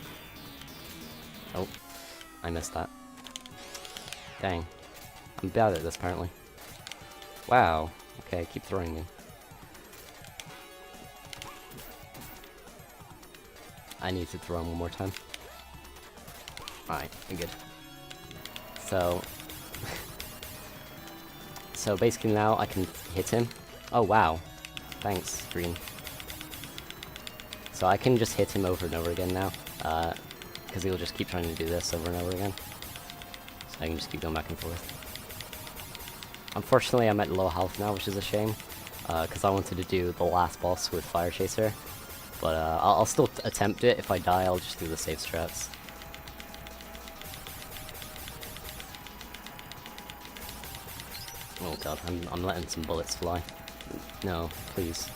Oh, I missed that. Dang. I'm bad at this, apparently. Wow. Okay, keep throwing me. I need to throw him one more time. Alright, I'm good. So... so basically now I can hit him. Oh wow. Thanks, Green. So I can just hit him over and over again now. Because he'll just keep trying to do this over and over again. So I can just keep going back and forth. Unfortunately I'm at low health now, which is a shame. Because I wanted to do the last boss with Fire Chaser. But I'll still attempt it. If I die, I'll just do the safe strats. Oh god, I'm letting some bullets fly. No, please.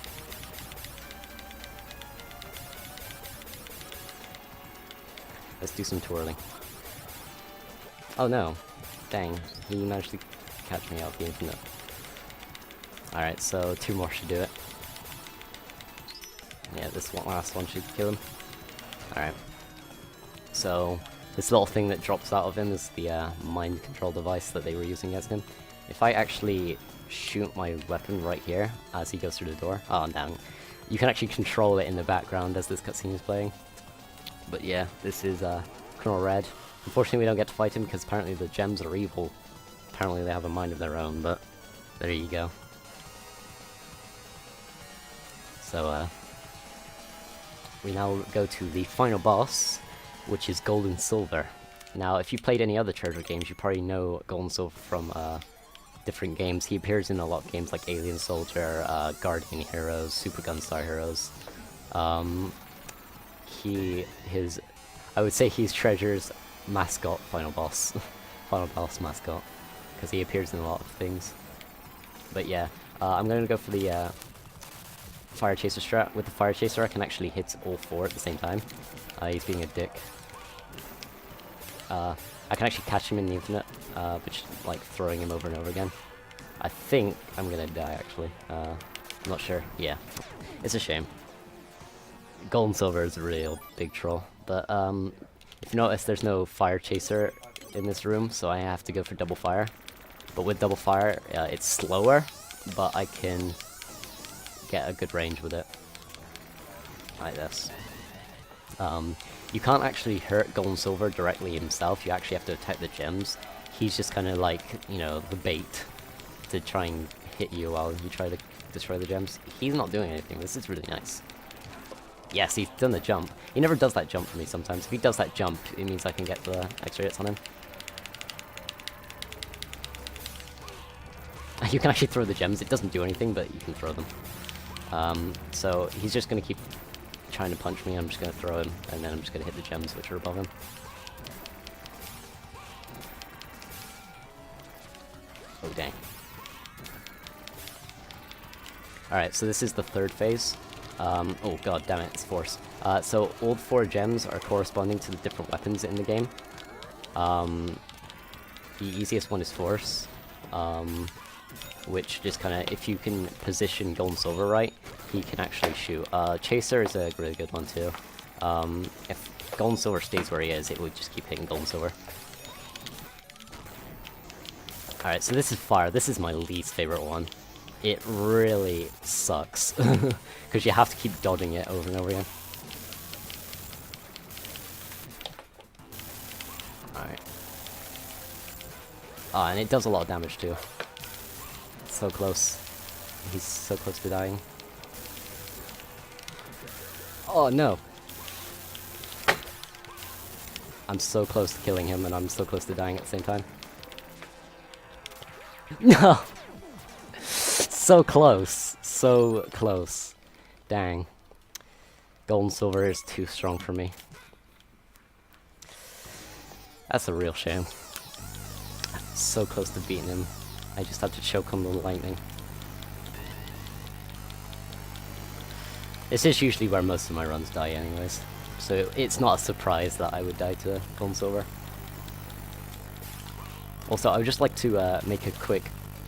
Let's do some twirling. Oh no. Dang, he managed to catch me out the infinite. Alright, so 2 more should do it. Yeah, this one, last one should kill him. Alright. So, this little thing that drops out of him is the mind control device that they were using against him. If I actually shoot my weapon right here as he goes through the door... Oh, damn. You can actually control it in the background as this cutscene is playing. But yeah, this is Colonel Red. Unfortunately, we don't get to fight him because apparently the gems are evil. Apparently they have a mind of their own, but there you go. So, we now go to the final boss, which is Gold and Silver. Now, if you played any other treasure games, you probably know Gold and Silver from different games. He appears in a lot of games like Alien Soldier, Guardian Heroes, Super Gunstar Heroes. I would say he's Treasure's mascot, final boss. Final boss mascot. Because he appears in a lot of things. But yeah, I'm going to go for the Fire Chaser strat. With the Fire Chaser, I can actually hit all four at the same time. He's being a dick. I can actually catch him in the infinite, which like throwing him over and over again. I think I'm going to die, actually. I'm not sure. Yeah, it's a shame. Gold and Silver is a real big troll. But if you notice, there's no Fire Chaser in this room, so I have to go for double fire. But with double fire, it's slower, but I can get a good range with it. Like this. You can't actually hurt Gold and Silver directly himself, you actually have to attack the gems. He's just kind of like, you know, the bait to try and hit you while you try to destroy the gems. He's not doing anything, this is really nice. Yes, he's done the jump. He never does that jump for me sometimes. If he does that jump, it means I can get the extra hits on him. You can actually throw the gems. It doesn't do anything, but you can throw them. So he's just going to keep trying to punch me. I'm just going to throw him, and then I'm just going to hit the gems which are above him. Oh, dang. Alright, so this is the third phase. Oh god damn it, it's force. So all four gems are corresponding to the different weapons in the game. The easiest one is force, which just kind of, if you can position Gold and Silver right, he can actually shoot. Chaser is a really good one too. If Gold and Silver stays where he is, it would just keep hitting Gold and Silver. Alright, so this is fire. This is my least favorite one. It really sucks, because you have to keep dodging it over and over again. Alright. Oh, and it does a lot of damage too. So close. He's so close to dying. Oh no! I'm so close to killing him, and I'm so close to dying at the same time. No! So close. So close. Dang. Gold and Silver is too strong for me. That's a real shame. So close to beating him. I just have to choke on the lightning. This is usually where most of my runs die anyways. So it's not a surprise that I would die to Gold and Silver. Also, I would just like to make a quick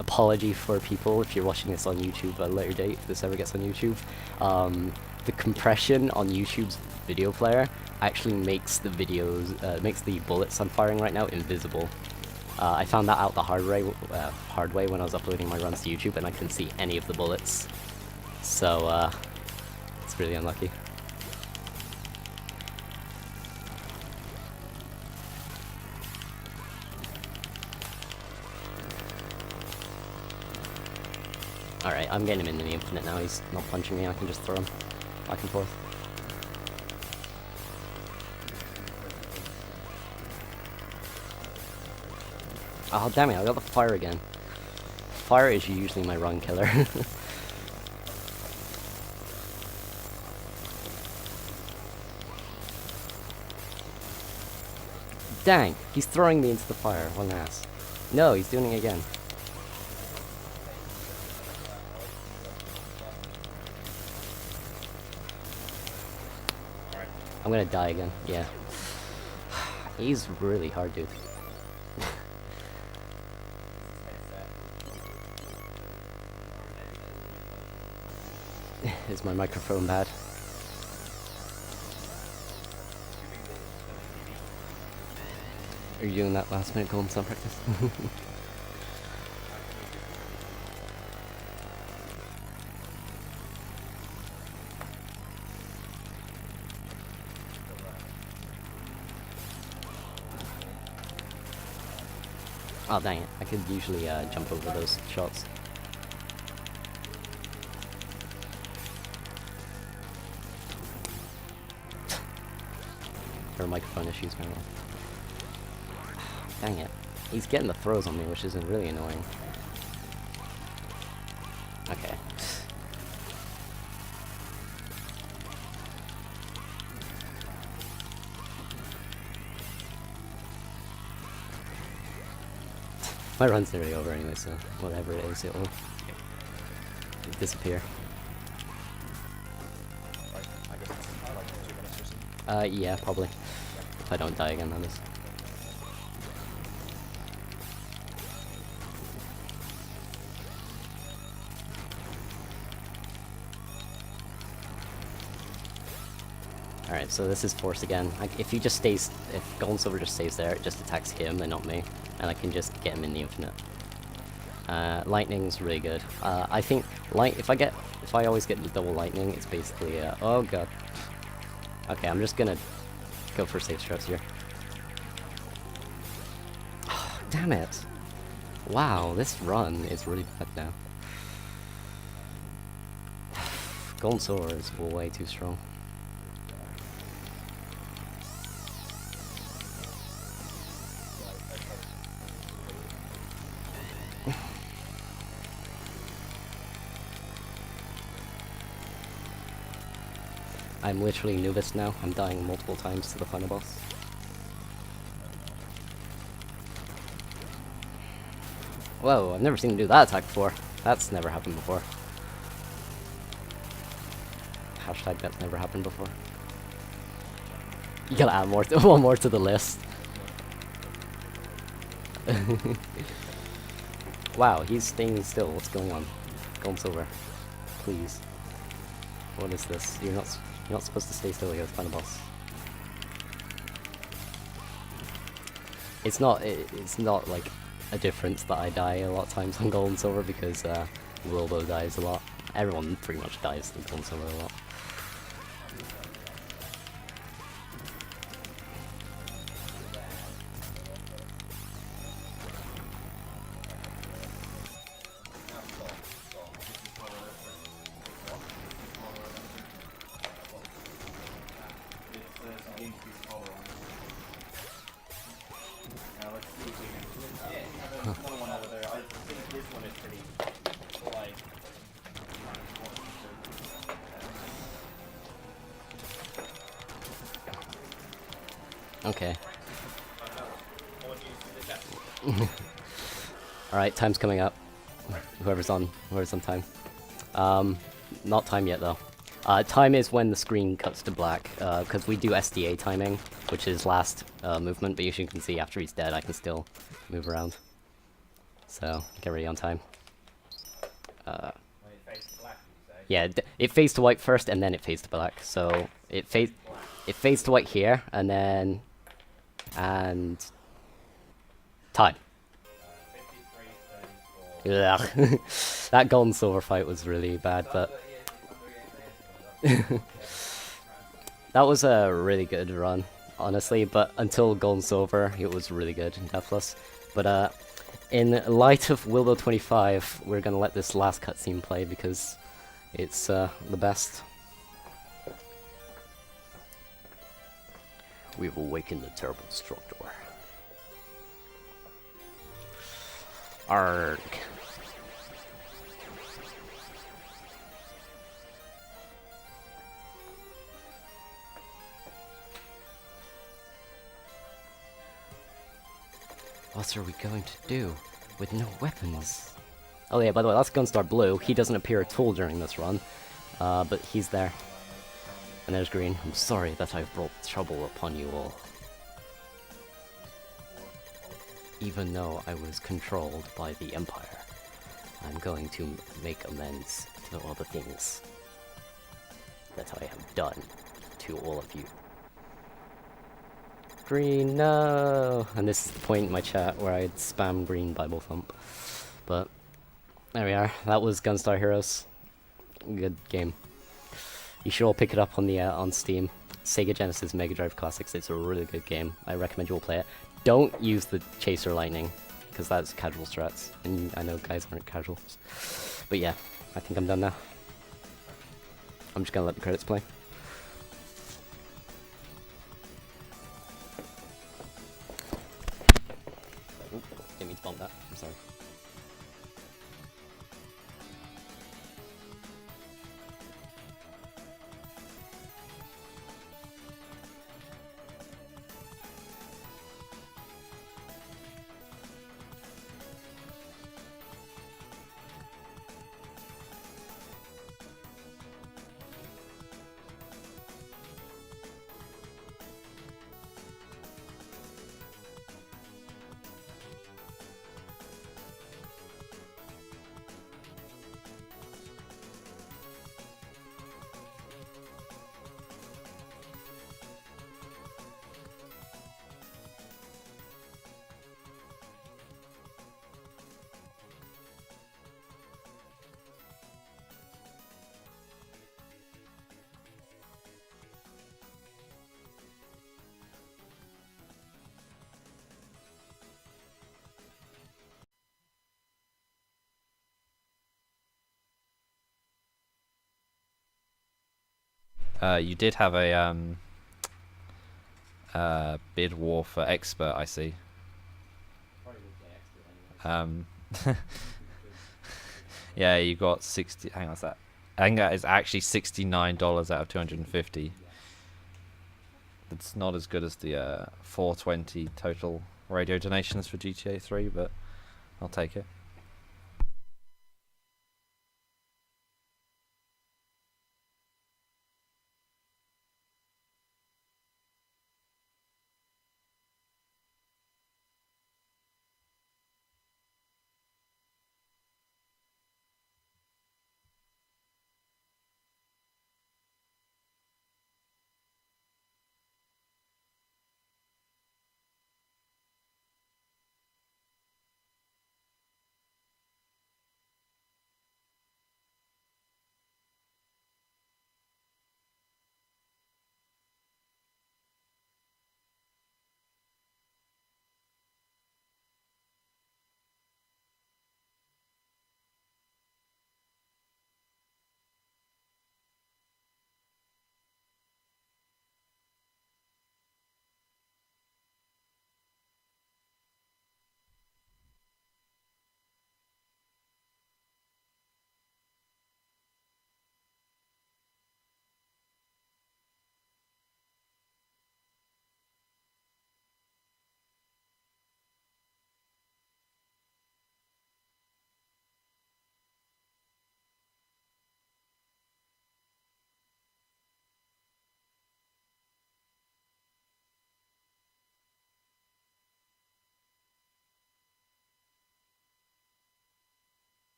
apology for people if you're watching this on YouTube at a later date, if this ever gets on YouTube. The compression on YouTube's video player actually makes the videos, makes the bullets I'm firing right now invisible. I found that out the hard way when I was uploading my runs to YouTube, and I couldn't see any of the bullets. So, it's really unlucky. Alright, I'm getting him in the infinite now. He's not punching me. I can just throw him back and forth. Oh, damn it. I got the fire again. Fire is usually my run killer. Dang! He's throwing me into the fire. What an ass. No, he's doing it again. I'm gonna die again, yeah. He's really hard, dude. Is my microphone bad? Are you doing that last minute golden star practice? Oh dang it, I could usually jump over those shots. There are microphone issues going on. Dang it. He's getting the throws on me, which is really annoying. Okay. My run's nearly over anyway, so whatever it is, it'll disappear. Right, I guess it's like 2 minutes or something. Yeah, probably. If I don't die again, that is. Alright, so this is force again. If he just stays, if gold and silver just stays there, it just attacks him and not me. And I can just get him in the infinite. Lightning's really good. I think, if I always get the double lightning, it's basically, oh god. Okay, I'm just gonna go for safe strokes here. Oh, damn it! Wow, this run is really bad now. Gold and silver is way too strong. I'm literally noobist now. I'm dying multiple times to the final boss. Whoa, I've never seen him do that attack before. That's never happened before. Hashtag that's never happened before. You gotta add more one more to the list. Wow, he's staying still. What's going on? Gold and silver. Please. What is this? You're not supposed to stay still against the final boss. It's not like a difference that I die a lot of times on gold and silver because Robo dies a lot. Everyone pretty much dies in gold and silver a lot. Another one over there. I think this one is pretty like. Okay. Alright, time's coming up. Whoever's on time. Not time yet though. Time is when the screen cuts to black, because we do SDA timing, which is last movement, but as you can see after he's dead I can still move around. So, get ready on time. Yeah, it fades to white first and then it fades to black. So, it fades to white here, and then... and... time. Ugh. That gold and silver fight was really bad, but... that was a really good run, honestly, but until gold and silver, it was really good in Deathless. But in light of Willow 25, we're gonna let this last cutscene play because it's the best. We've awakened the terrible destructor. Arg. What are we going to do with no weapons? Oh yeah, by the way, that's Gunstar Blue. He doesn't appear at all during this run, but he's there. And there's Green. I'm sorry that I've brought trouble upon you all. Even though I was controlled by the Empire, I'm going to make amends to all the things that I have done to all of you. Green, no! And this is the point in my chat where I'd spam green Bible Thump. But there we are. That was Gunstar Heroes. Good game. You should all pick it up on the on Steam. Sega Genesis Mega Drive Classics. It's a really good game. I recommend you all play it. Don't use the Chaser Lightning, because that's casual strats, and I know guys aren't casuals. But yeah, I think I'm done now. I'm just gonna let the credits play. Oop, didn't mean to bump that. I'm sorry. You did have a bid war for expert, I see. Yeah, you got 60. Hang on, what's that? I think that is actually $69 out of 250. It's not as good as the 420 total radio donations for GTA 3, but I'll take it.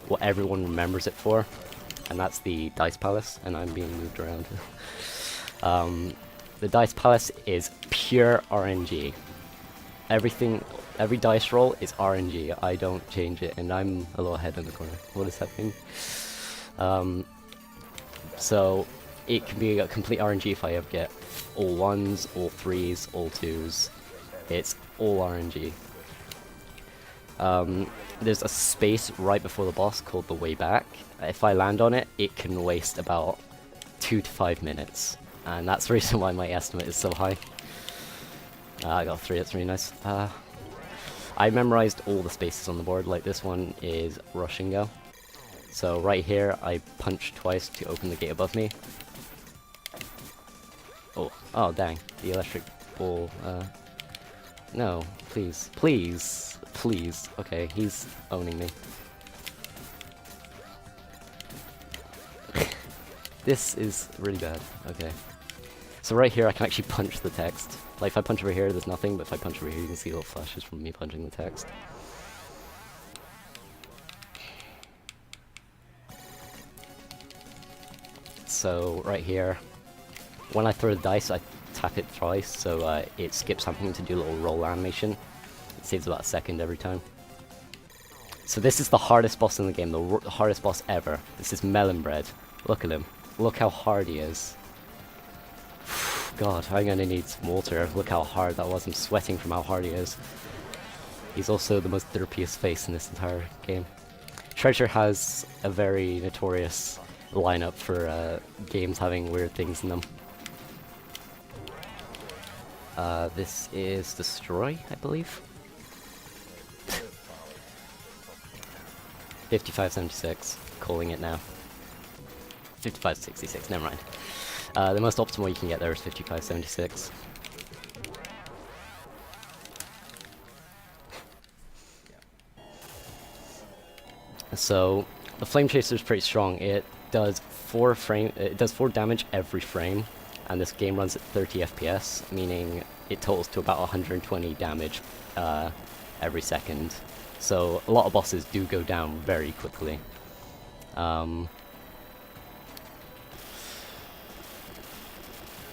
What everyone remembers it for, and that's the Dice Palace, and I'm being moved around. The Dice Palace is pure RNG. Everything, every dice roll is RNG. I don't change it, and I'm a little ahead in the corner. What is happening? So it can be a complete RNG if I ever get all ones, all threes, all twos. It's all RNG. There's a space right before the boss called the way back. If I land on it, it can waste about 2 to 5 minutes, and that's the reason why my estimate is so high. I got 3, that's really nice. I memorized all the spaces on the board. Like this one is rush and go. So right here, I punch twice to open the gate above me. Oh dang, the electric ball, no, please, please, please. Okay, he's owning me. This is really bad. Okay. So right here I can actually punch the text. Like if I punch over here there's nothing, but if I punch over here you can see little flashes from me punching the text. So right here, when I throw the dice, I tap it twice, so it skips having to do a little roll animation. It saves about a second every time. So this is the hardest boss in the game, the hardest boss ever. This is Melon Bread. Look at him. Look how hard he is. God, I'm gonna need some water. Look how hard that was. I'm sweating from how hard he is. He's also the most derpiest face in this entire game. Treasure has a very notorious lineup for games having weird things in them. This is Destroy, I believe. 5576, calling it now. 5566, never mind. The most optimal you can get there is 5576. So the Flame Chaser is pretty strong. It does 4 damage every frame, and this game runs at 30 FPS, meaning it totals to about 120 damage every second. So a lot of bosses do go down very quickly.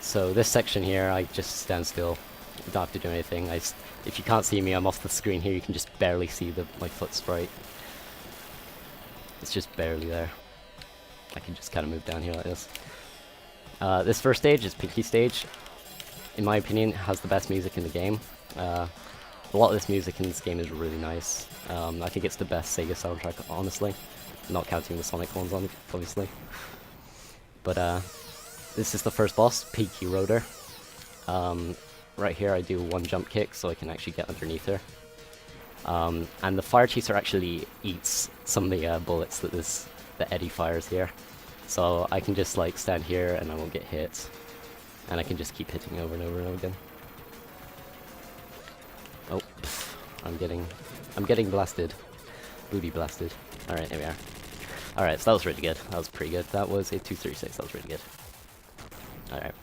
So this section here, I just stand still. You don't have to do anything. If you can't see me, I'm off the screen here. You can just barely see my foot sprite. It's just barely there. I can just kind of move down here like this. This first stage is Pinky Stage. In my opinion, it has the best music in the game. A lot of this music in this game is really nice. I think it's the best Sega soundtrack, honestly. Not counting the Sonic ones, obviously. But this is the first boss, Peaky Rotor. Right here I do 1 jump kick so I can actually get underneath her. And the Fire Chaser actually eats some of the bullets that Eddie fires here. So I can just like stand here and I won't get hit. And I can just keep hitting over and over and over again. Oh, pff, I'm getting blasted. Booty blasted. Alright, there we are. Alright, so that was really good. That was pretty good. That was a 236. That was really good. Alright.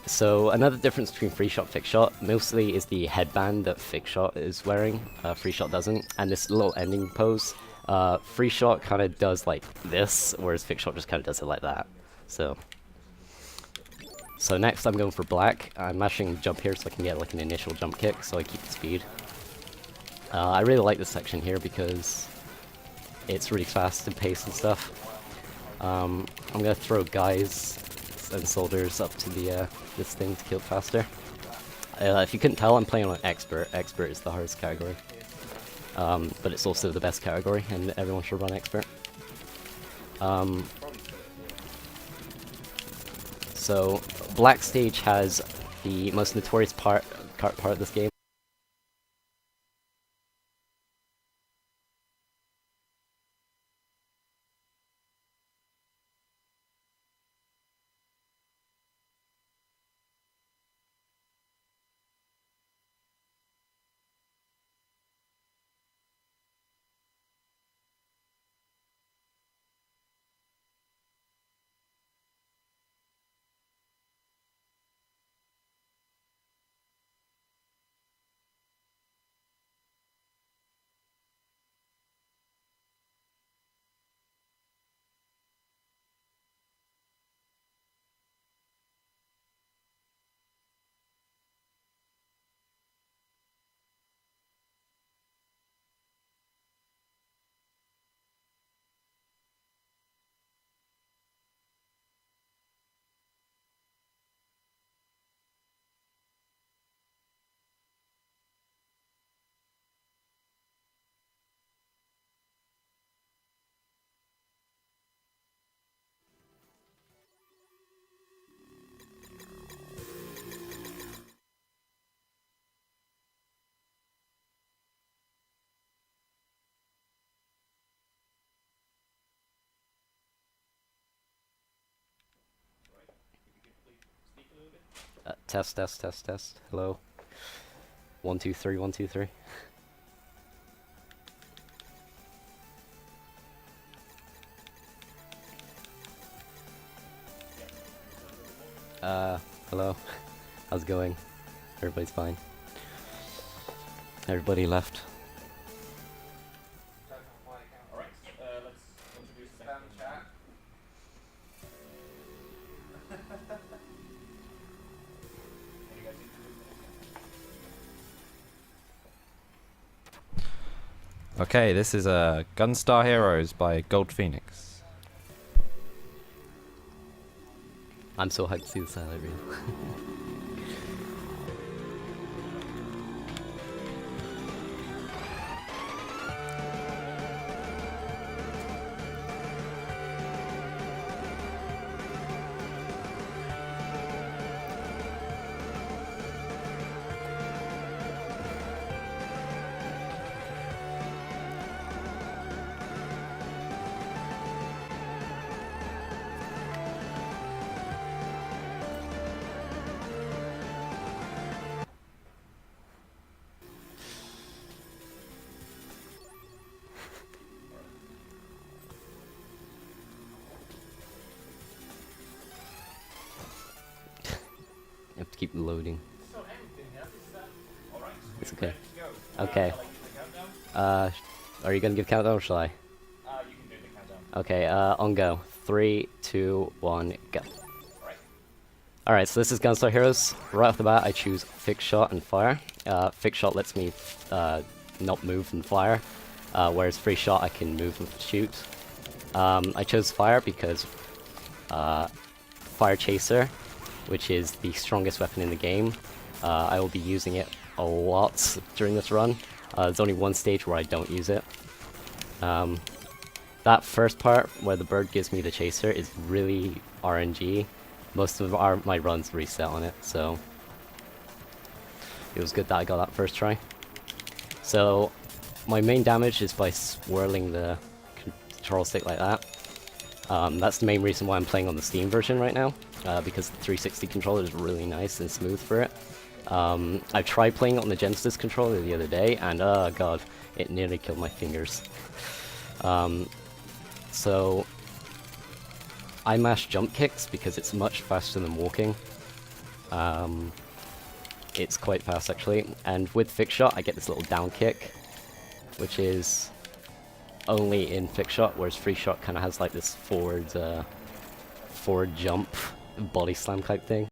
So another difference between Free Shot and Fixed Shot mostly is the headband that Fixed Shot is wearing. Free Shot doesn't. And this little ending pose. Free Shot kind of does like this, whereas Fixed Shot just kind of does it like that. So next I'm going for black. I'm mashing jump here so I can get like an initial jump kick so I keep the speed. I really like this section here because it's really fast and paced and stuff. I'm gonna throw guys and soldiers up to the this thing to kill faster. If you couldn't tell, I'm playing on expert. Expert is the hardest category, but it's also the best category, and everyone should run expert. So black stage has the most notorious part of this game. Test, test, test, test. Hello. 1 2 3 1 2 3. Hello. How's it going? Everybody's fine. Everybody left. Alright, let's introduce spam chat. What do you guys think? Okay, this is Gunstar Heroes by Goldphnx. I'm so hyped to see this highlight reel. You have to keep loading. So anything, yeah? Is that alright? It's We're okay. ready to go. Okay. Shall I give the countdown? Are you gonna give countdown or shall I? You can do the countdown. Okay, on go. 3, 2, 1, go. Alright. Alright, so this is Gunstar Heroes. Right off the bat, I choose fixed shot and fire. Fixed shot lets me not move and fire, whereas free shot I can move and shoot. I chose fire because Fire Chaser, which is the strongest weapon in the game. I will be using it a lot during this run. There's only one stage where I don't use it. That first part, where the bird gives me the chaser, is really RNG. Most of my runs reset on it, so it was good that I got that first try. So my main damage is by swirling the control stick like that. That's the main reason why I'm playing on the Steam version right now, because the 360 controller is really nice and smooth for it. I tried playing it on the Genesis controller the other day, and oh god, it nearly killed my fingers. So I mash jump kicks because it's much faster than walking. It's quite fast actually, and with fixed shot I get this little down kick, which is only in fixed shot, whereas free shot kind of has like this forward jump, body slam type thing.